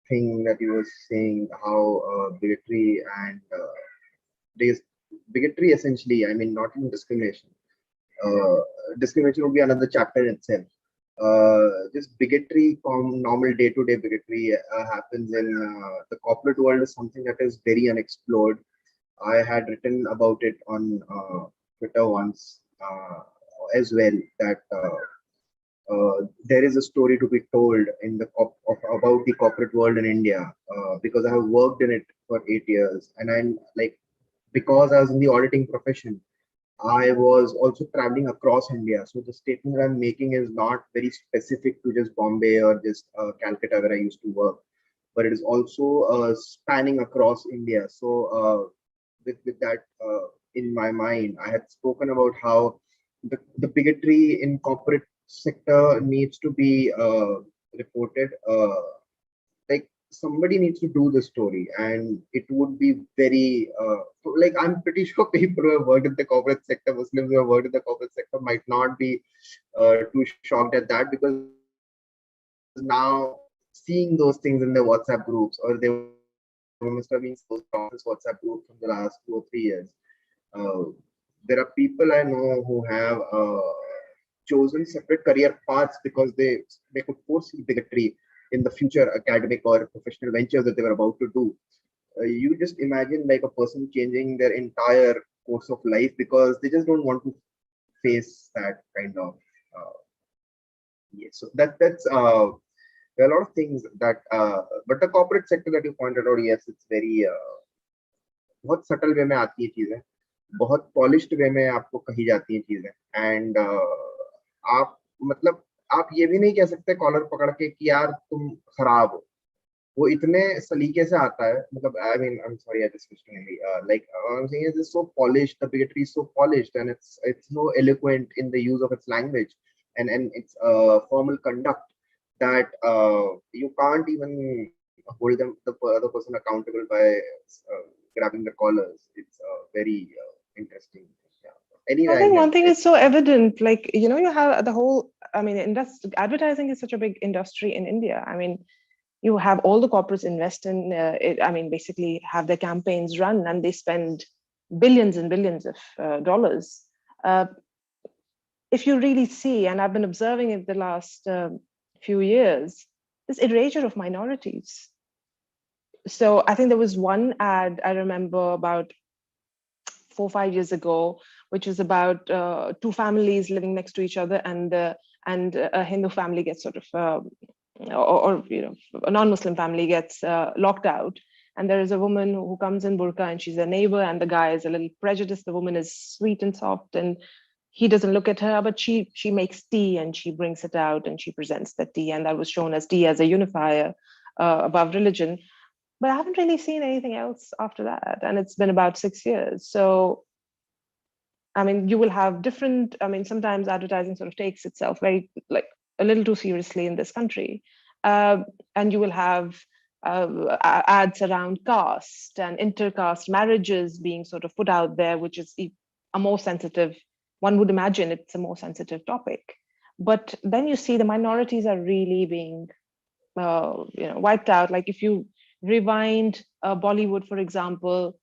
thing that you were saying, how bigotry and there's bigotry essentially, not even discrimination. Discrimination would be another chapter in itself. Just bigotry, normal day-to-day bigotry happens in the corporate world is something that is very unexplored. I had written about it on Twitter once as well, that there is a story to be told in about the corporate world in India, because I have worked in it for 8 years, and I'm like, because I was in the auditing profession, I was also traveling across India. So the statement I'm making is not very specific to just Bombay or just Calcutta where I used to work, but it is also spanning across India. So with that in my mind, I had spoken about how the bigotry in corporate sector needs to be reported. Like somebody needs to do the story, and it would be very like, I'm pretty sure people who have worked in the corporate sector, Muslims who have worked in the corporate sector, might not be too shocked at that, because now seeing those things in the WhatsApp groups, or they must have been so strong this WhatsApp group from the last 2 or 3 years. There are people I know who have chosen separate career paths because they could foresee bigotry in the future academic or professional ventures that they were about to do. You just imagine like a person changing their entire course of life because they just don't want to face that kind of yes. So that's there are a lot of things that but the corporate sector that you pointed out, yes, it's very बहुत subtle way में आती है चीजें, बहुत polished way में आपको कही जाती हैं चीजें, and आप मतलब आप ये भी नहीं कह सकते कॉलर पकड़ के कि यार तुम खराब हो, वो इतने सलीके से आता है, मतलब I mean I'm sorry I just switched to Hindi. Like what I'm saying is it's so polished, the bigotry is so polished, and it's so eloquent in the use of its language and its formal conduct that you can't even hold the other person accountable by grabbing the collars. It's very interesting. Yeah. Anyway, I think one thing is so evident, like, you know, you have the whole, I mean, advertising is such a big industry in India. I mean, you have all the corporates invest in it, I mean, basically have their campaigns run, and they spend billions and billions of dollars. If you really see, and I've been observing it the last few years, this erasure of minorities. So I think there was one ad I remember about 4 or 5 years ago, which was about two families living next to each other, and a Hindu family gets sort of, or you know, a non-Muslim family gets locked out. And there is a woman who comes in burqa, and she's a neighbor, and the guy is a little prejudiced. The woman is sweet and soft, and he doesn't look at her, but she makes tea and she brings it out and she presents the tea, and that was shown as tea as a unifier above religion. But I haven't really seen anything else after that, and it's been about 6 years. So, I mean, you will have different, I mean, sometimes advertising sort of takes itself very, like, a little too seriously in this country. And you will have ads around caste and intercaste marriages being sort of put out there, which is a more sensitive, one would imagine it's a more sensitive topic. But then you see the minorities are really being you know, wiped out. Like if you rewind Bollywood, for example,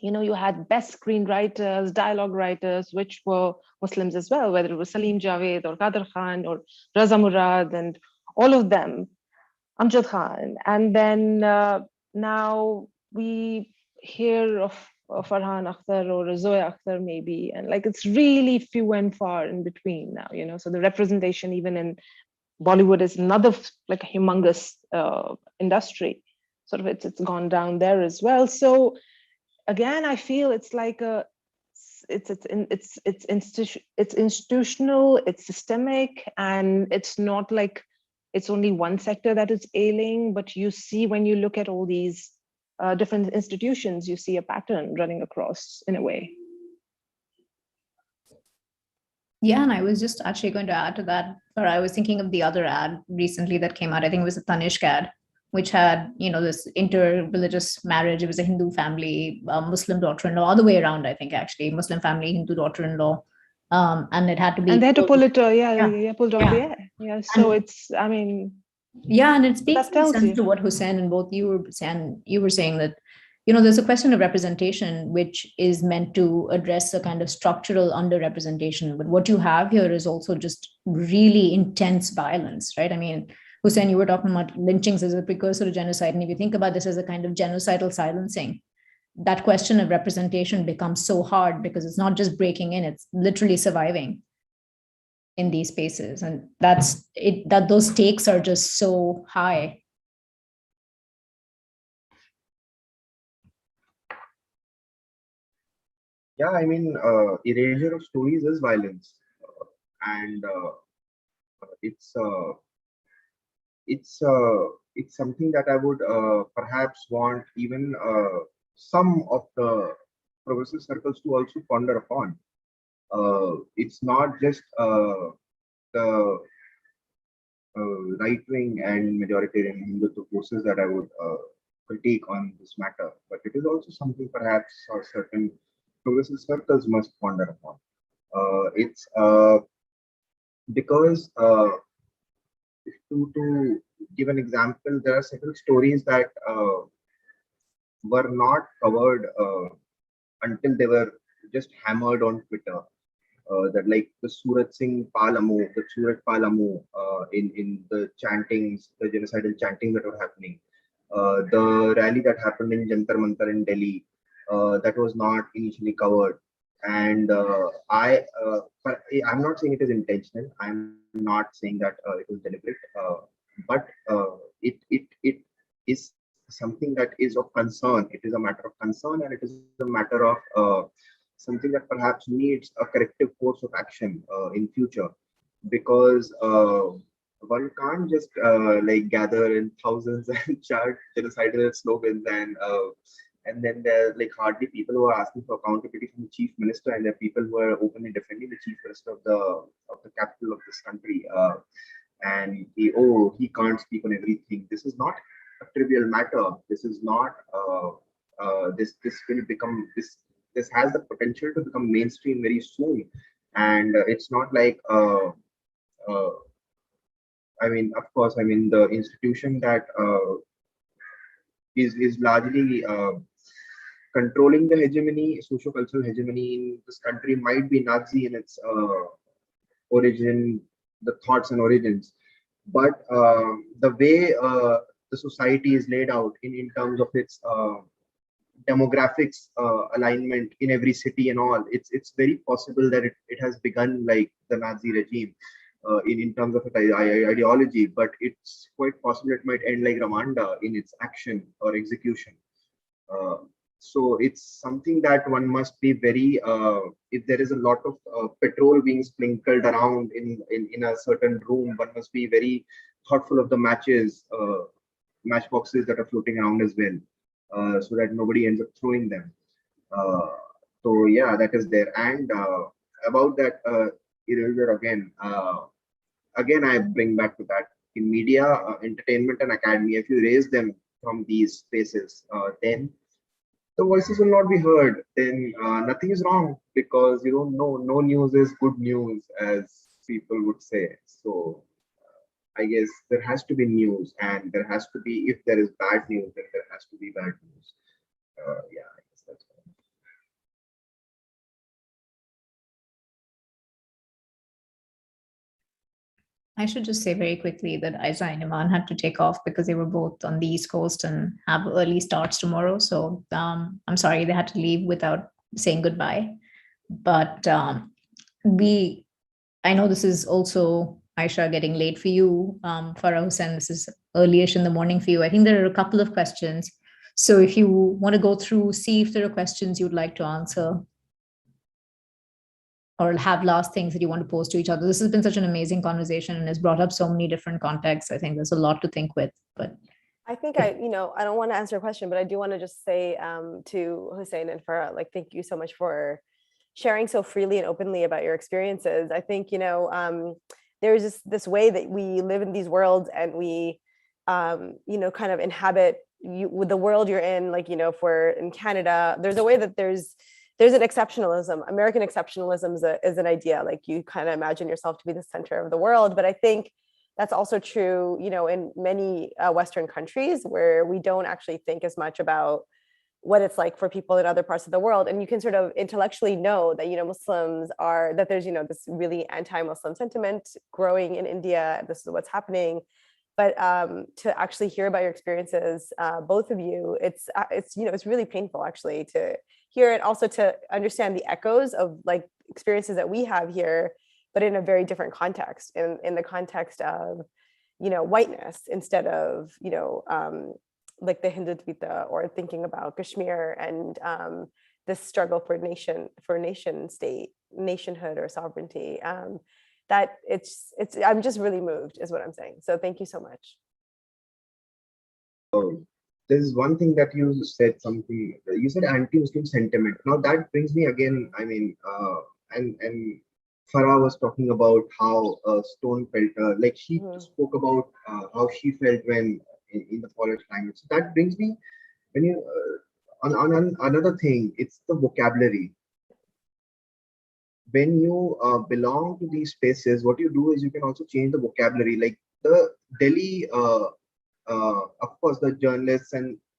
you know, you had best screenwriters, dialogue writers, which were Muslims as well, whether it was Salim Javed or Kader Khan or Raza Murad and all of them, Amjad Khan. And then now we hear of Farhan Akhtar or Zoya Akhtar maybe, and like it's really few and far in between now, you know. So the representation even in Bollywood is another like a humongous industry. Sort of it's gone down there as well. So again, I feel it's like it's institutional, it's systemic, and it's not like it's only one sector that is ailing. But you see, when you look at all these different institutions, you see a pattern running across in a way. Yeah, and I was just actually going to add to that, or I was thinking of the other ad recently that came out. I think it was a Tanishq ad, which had, you know, this inter-religious marriage. It was a Hindu family, Muslim daughter-in-law, all the way around, I think, actually, Muslim family, Hindu daughter-in-law. And it had to be. And they had to pull it, pulled off the air. Yeah, so and, it's, I mean. Yeah, and it speaks in sense to what Hussein and both you were saying that, you know, there's a question of representation, which is meant to address a kind of structural underrepresentation. But what you have here is also just really intense violence, right? I mean, Hussein, you were talking about lynchings as a precursor to genocide. And if you think about this as a kind of genocidal silencing, that question of representation becomes so hard because it's not just breaking in, it's literally surviving in these spaces. And that's it, that those stakes are just so high. Yeah, I mean, erasure of stories is violence, and it's something that I would perhaps want even some of the progressive circles to also ponder upon. It's not just the right-wing and majoritarian Hindutva forces that I would critique on this matter, but it is also something perhaps certain progressive circles must ponder upon. It's because to give an example, there are several stories that were not covered until they were just hammered on Twitter. That like the Surat Singh Palamu, the Surat Palamu in the chantings, the genocidal chantings that were happening. The rally that happened in Jantar Mantar in Delhi, that was not initially covered. And I'm not saying it is intentional. I'm not saying that it was deliberate, but it is something that is of concern. It is a matter of concern, and it is a matter of something that perhaps needs a corrective course of action in future, because one can't just like gather in thousands and chant genocidal slogans, and then there are like hardly people who are asking for accountability from the chief minister, and there are people who are openly defending the chief minister of the capital of this country. And he can't speak on everything. This is not a trivial matter. This is not this will become this has the potential to become mainstream very soon. And it's not like uh, I mean, of course, I mean the institution that is largely controlling the hegemony, socio-cultural hegemony in this country might be Nazi in its origin, the thoughts and origins, but the way the society is laid out in terms of its demographics alignment in every city and all, it's very possible that it has begun like the Nazi regime in terms of its ideology, but it's quite possible it might end like Rwanda in its action or execution. So it's something that one must be very, if there is a lot of petrol being sprinkled around in a certain room, one must be very thoughtful of the matchboxes that are floating around as well, so that nobody ends up throwing them. So yeah, that is there. And about that erasure again, I bring back to that in media, entertainment and academia, if you raise them from these spaces, then the voices will not be heard, then nothing is wrong, because no news is good news, as people would say. So I guess there has to be news, and there has to be, if there is bad news, then there has to be bad news. Yeah, I guess that's all. I should just say very quickly that Isa and Iman had to take off because they were both on the East Coast and have early starts tomorrow. So I'm sorry they had to leave without saying goodbye. But I know this is also, Aisha, getting late for you. Farah Hussain, this is early-ish in the morning for you. I think there are a couple of questions. So if you want to go through, see if there are questions you'd like to answer, or have last things that you want to pose to each other. This has been such an amazing conversation and has brought up so many different contexts. I think there's a lot to think with, but I think I don't want to answer a question, but I do want to just say to Hussein and Farah, like, thank you so much for sharing so freely and openly about your experiences. I think, there's just this way that we live in these worlds, and we, kind of inhabit with the world you're in. Like, if we're in Canada, there's a way that there's an exceptionalism. American exceptionalism is an idea. Like, you kind of imagine yourself to be the center of the world. But I think that's also true, in many Western countries, where we don't actually think as much about what it's like for people in other parts of the world. And you can sort of intellectually know that, Muslims that there's, this really anti-Muslim sentiment growing in India. This is what's happening. But to actually hear about your experiences, both of you, it's really painful actually to hear it, also to understand the echoes of like experiences that we have here, but in a very different context, in the context of, whiteness, instead of, like the Hindutva, or thinking about Kashmir and this struggle for nation state, nationhood or sovereignty. That I'm just really moved, is what I'm saying. So thank you so much. There's one thing that you said, anti-Muslim sentiment. Now that brings me again, I mean, and Farah was talking about how Stone felt, like she spoke about how she felt when in the college language. So that brings me, when you, on another thing, it's the vocabulary. When you belong to these spaces, what you do is you can also change the vocabulary. Like the Delhi, of course, the journalists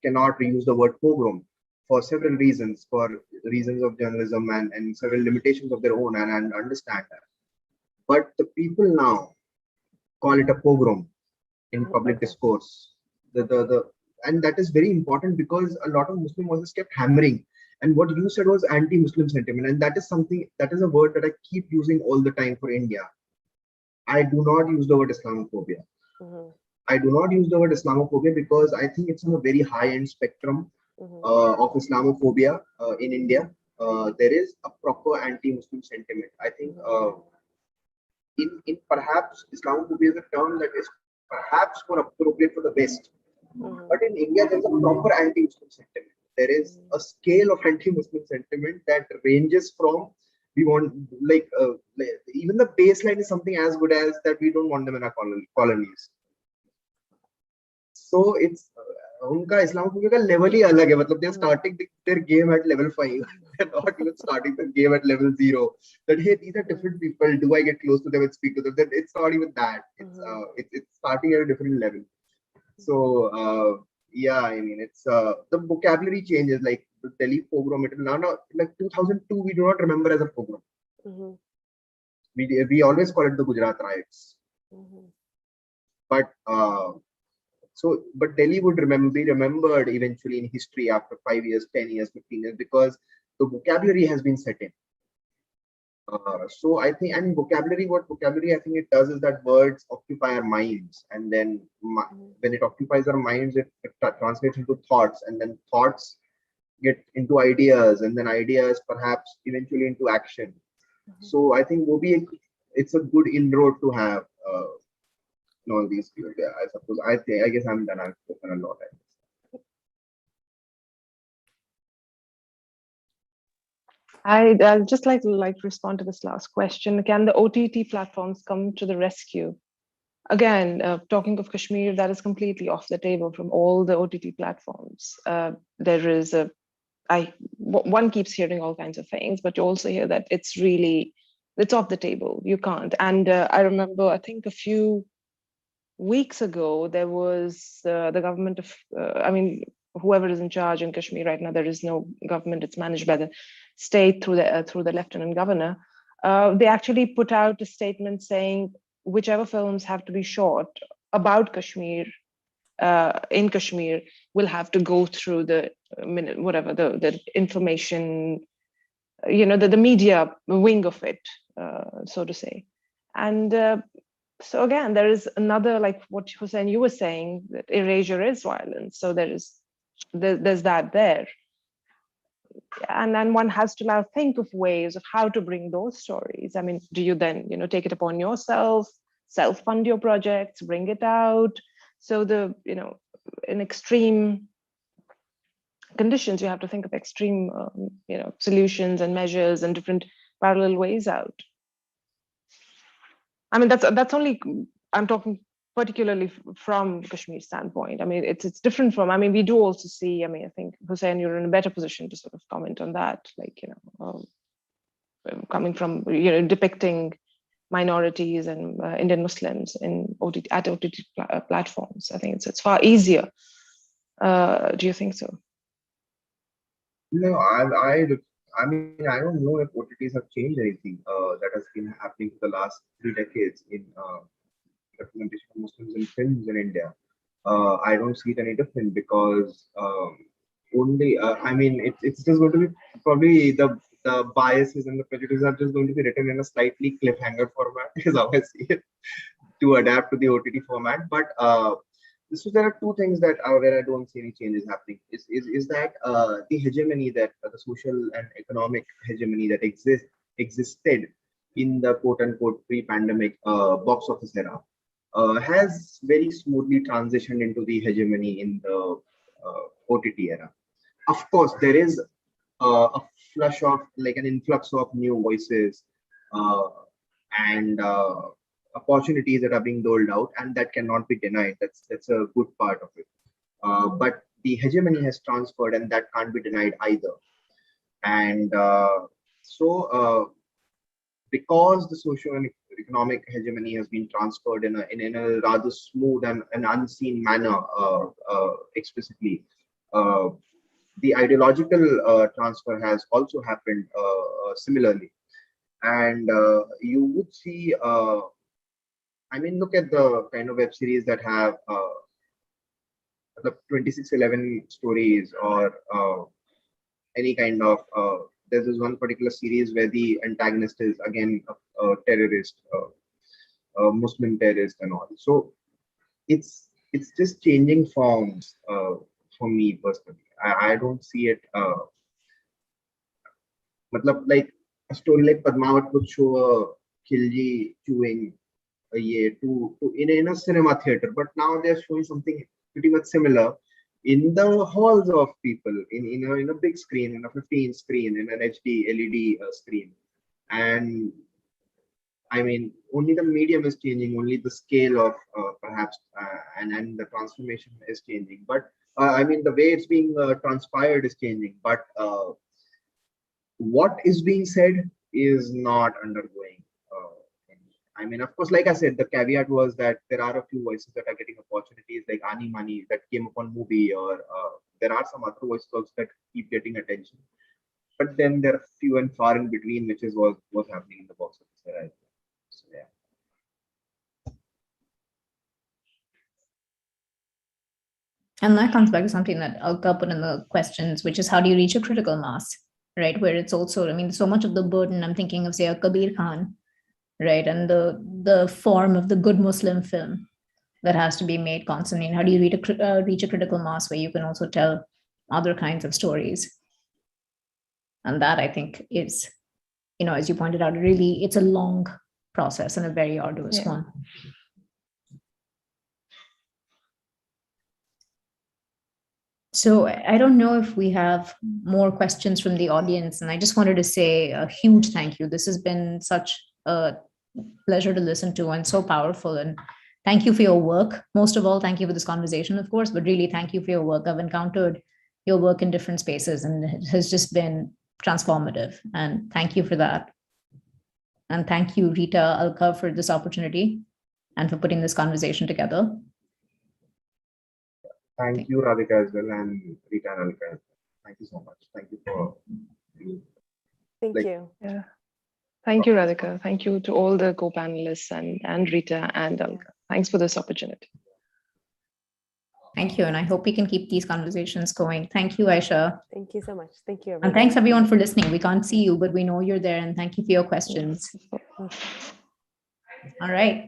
cannot reuse the word pogrom for several reasons, for reasons of journalism and several limitations of their own, and understand that. But the people now call it a pogrom in public discourse. And that is very important, because a lot of Muslim voices kept hammering. And what you said was anti-Muslim sentiment. And that is a word that I keep using all the time for India. I do not use the word Islamophobia. I do not use the word Islamophobia because I think it's on a very high-end spectrum of Islamophobia in India. There is a proper anti-Muslim sentiment. I think in perhaps Islamophobia is a term that is perhaps more appropriate for the West. But in India, there's a proper anti-Muslim sentiment. There is a scale of anti-Muslim sentiment that ranges from we want even the baseline is something as good as that we don't want them in our colonies. So it's उनका Islamophobia का level ही अलग है मतलब they're starting their game at level 5 they're not even starting the game at level 0 that hey these are different people do I get close to them and speak to them that it's not even that it's starting at a different level so yeah I mean it's the vocabulary changes like the Delhi pogrom now like 2002 we do not remember as a pogrom we always call it the Gujarat riots but but Delhi would be remembered eventually in history after 5 years, 10 years, 15 years, because the vocabulary has been set in. So I think, and what vocabulary I think it does is that words occupy our minds, and then when it occupies our minds, it translates into thoughts, and then thoughts get into ideas, and then ideas perhaps eventually into action. So I think it's a good inroad to have. All these people. Yeah, I suppose I guess I'm done. I've spoken a lot. I'd just like to respond to this last question. Can the OTT platforms come to the rescue? Again, talking of Kashmir, that is completely off the table from all the OTT platforms. There is one keeps hearing all kinds of things, but you also hear that it's off the table. You can't. And I remember, I think a few weeks ago, there was the government of, whoever is in charge in Kashmir right now, there is no government, it's managed by the state through the lieutenant governor. They actually put out a statement saying whichever films have to be shot about Kashmir, in Kashmir, will have to go through the information, the media wing of it, so to say. And so again, there is another, like what Hussein, you were saying, that erasure is violence. So there's that there. And then one has to now think of ways of how to bring those stories. I mean, do you then, take it upon yourself, self-fund your projects, bring it out? So in extreme conditions, you have to think of extreme, solutions and measures and different parallel ways out. I mean, that's only, I'm talking particularly from Kashmir standpoint. I mean, it's different from, we do also see, I think, Hussein, you're in a better position to sort of comment on that, coming from, depicting minorities and Indian Muslims at OTT platforms. I think it's far easier. Do you think so? No, I don't know if OTTs have changed anything that has been happening for the last 3 decades in representation of Muslims in films in India. I don't see it any different because it's just going to be probably the biases and the prejudices are just going to be written in a slightly cliffhanger format, is how I see it, to adapt to the OTT format. But so there are 2 things that where I don't see any changes happening. Is that the hegemony that the social and economic hegemony that existed in the quote unquote pre-pandemic box office era has very smoothly transitioned into the hegemony in the OTT era. Of course, there is a flush of an influx of new voices and opportunities that are being doled out, and that cannot be denied. That's a good part of it. But the hegemony has transferred, and that can't be denied either. And so because the social and economic hegemony has been transferred in a rather smooth and an unseen manner, explicitly, the ideological transfer has also happened similarly. And you would see, look at the kind of web series that have the 2611 stories or any kind of, there's this one particular series where the antagonist is again a terrorist, a Muslim terrorist and all. So it's just changing forms for me personally. I don't see it, like a story like Padmavat would show khilji chewing in a cinema theater, but now they're showing something pretty much similar in the halls of people in a big screen, in a 15 screen, in an HD LED screen. And I mean, only the medium is changing, only the scale of perhaps and the transformation is changing. But I mean, the way it's being transpired is changing. But what is being said is not undergoing. I mean, of course, like I said, the caveat was that there are a few voices that are getting opportunities, like Ani Mani that came upon movie, or there are some other voices also that keep getting attention. But then there are few and far in between, which is what's happening in the box office. Right? So yeah. And that comes back to something that I'll put in the questions, which is how do you reach a critical mass, right? Where it's also, I mean, so much of the burden, I'm thinking of, say, a Kabir Khan, right? And the form of the good Muslim film that has to be made constantly. And how do you reach a critical mass where you can also tell other kinds of stories? And that, I think, is, as you pointed out, really, it's a long process and a very arduous one. So I don't know if we have more questions from the audience, and I just wanted to say a huge thank you. This has been such a pleasure to listen to and so powerful. And thank you for your work. Most of all, thank you for this conversation, of course, but really thank you for your work. I've encountered your work in different spaces, and it has just been transformative. And thank you for that. And thank you, Rita Alka, for this opportunity and for putting this conversation together. Thank you, Radhika, as well, and Rita and Alka. Thank you so much. Thank you for. Thank you. Yeah. Thank you, Radhika. Thank you to all the co-panelists and Rita and Alka. Thanks for this opportunity. Thank you. And I hope we can keep these conversations going. Thank you, Aisha. Thank you so much. Thank you, everyone. And thanks, everyone, for listening. We can't see you, but we know you're there. And thank you for your questions. All right.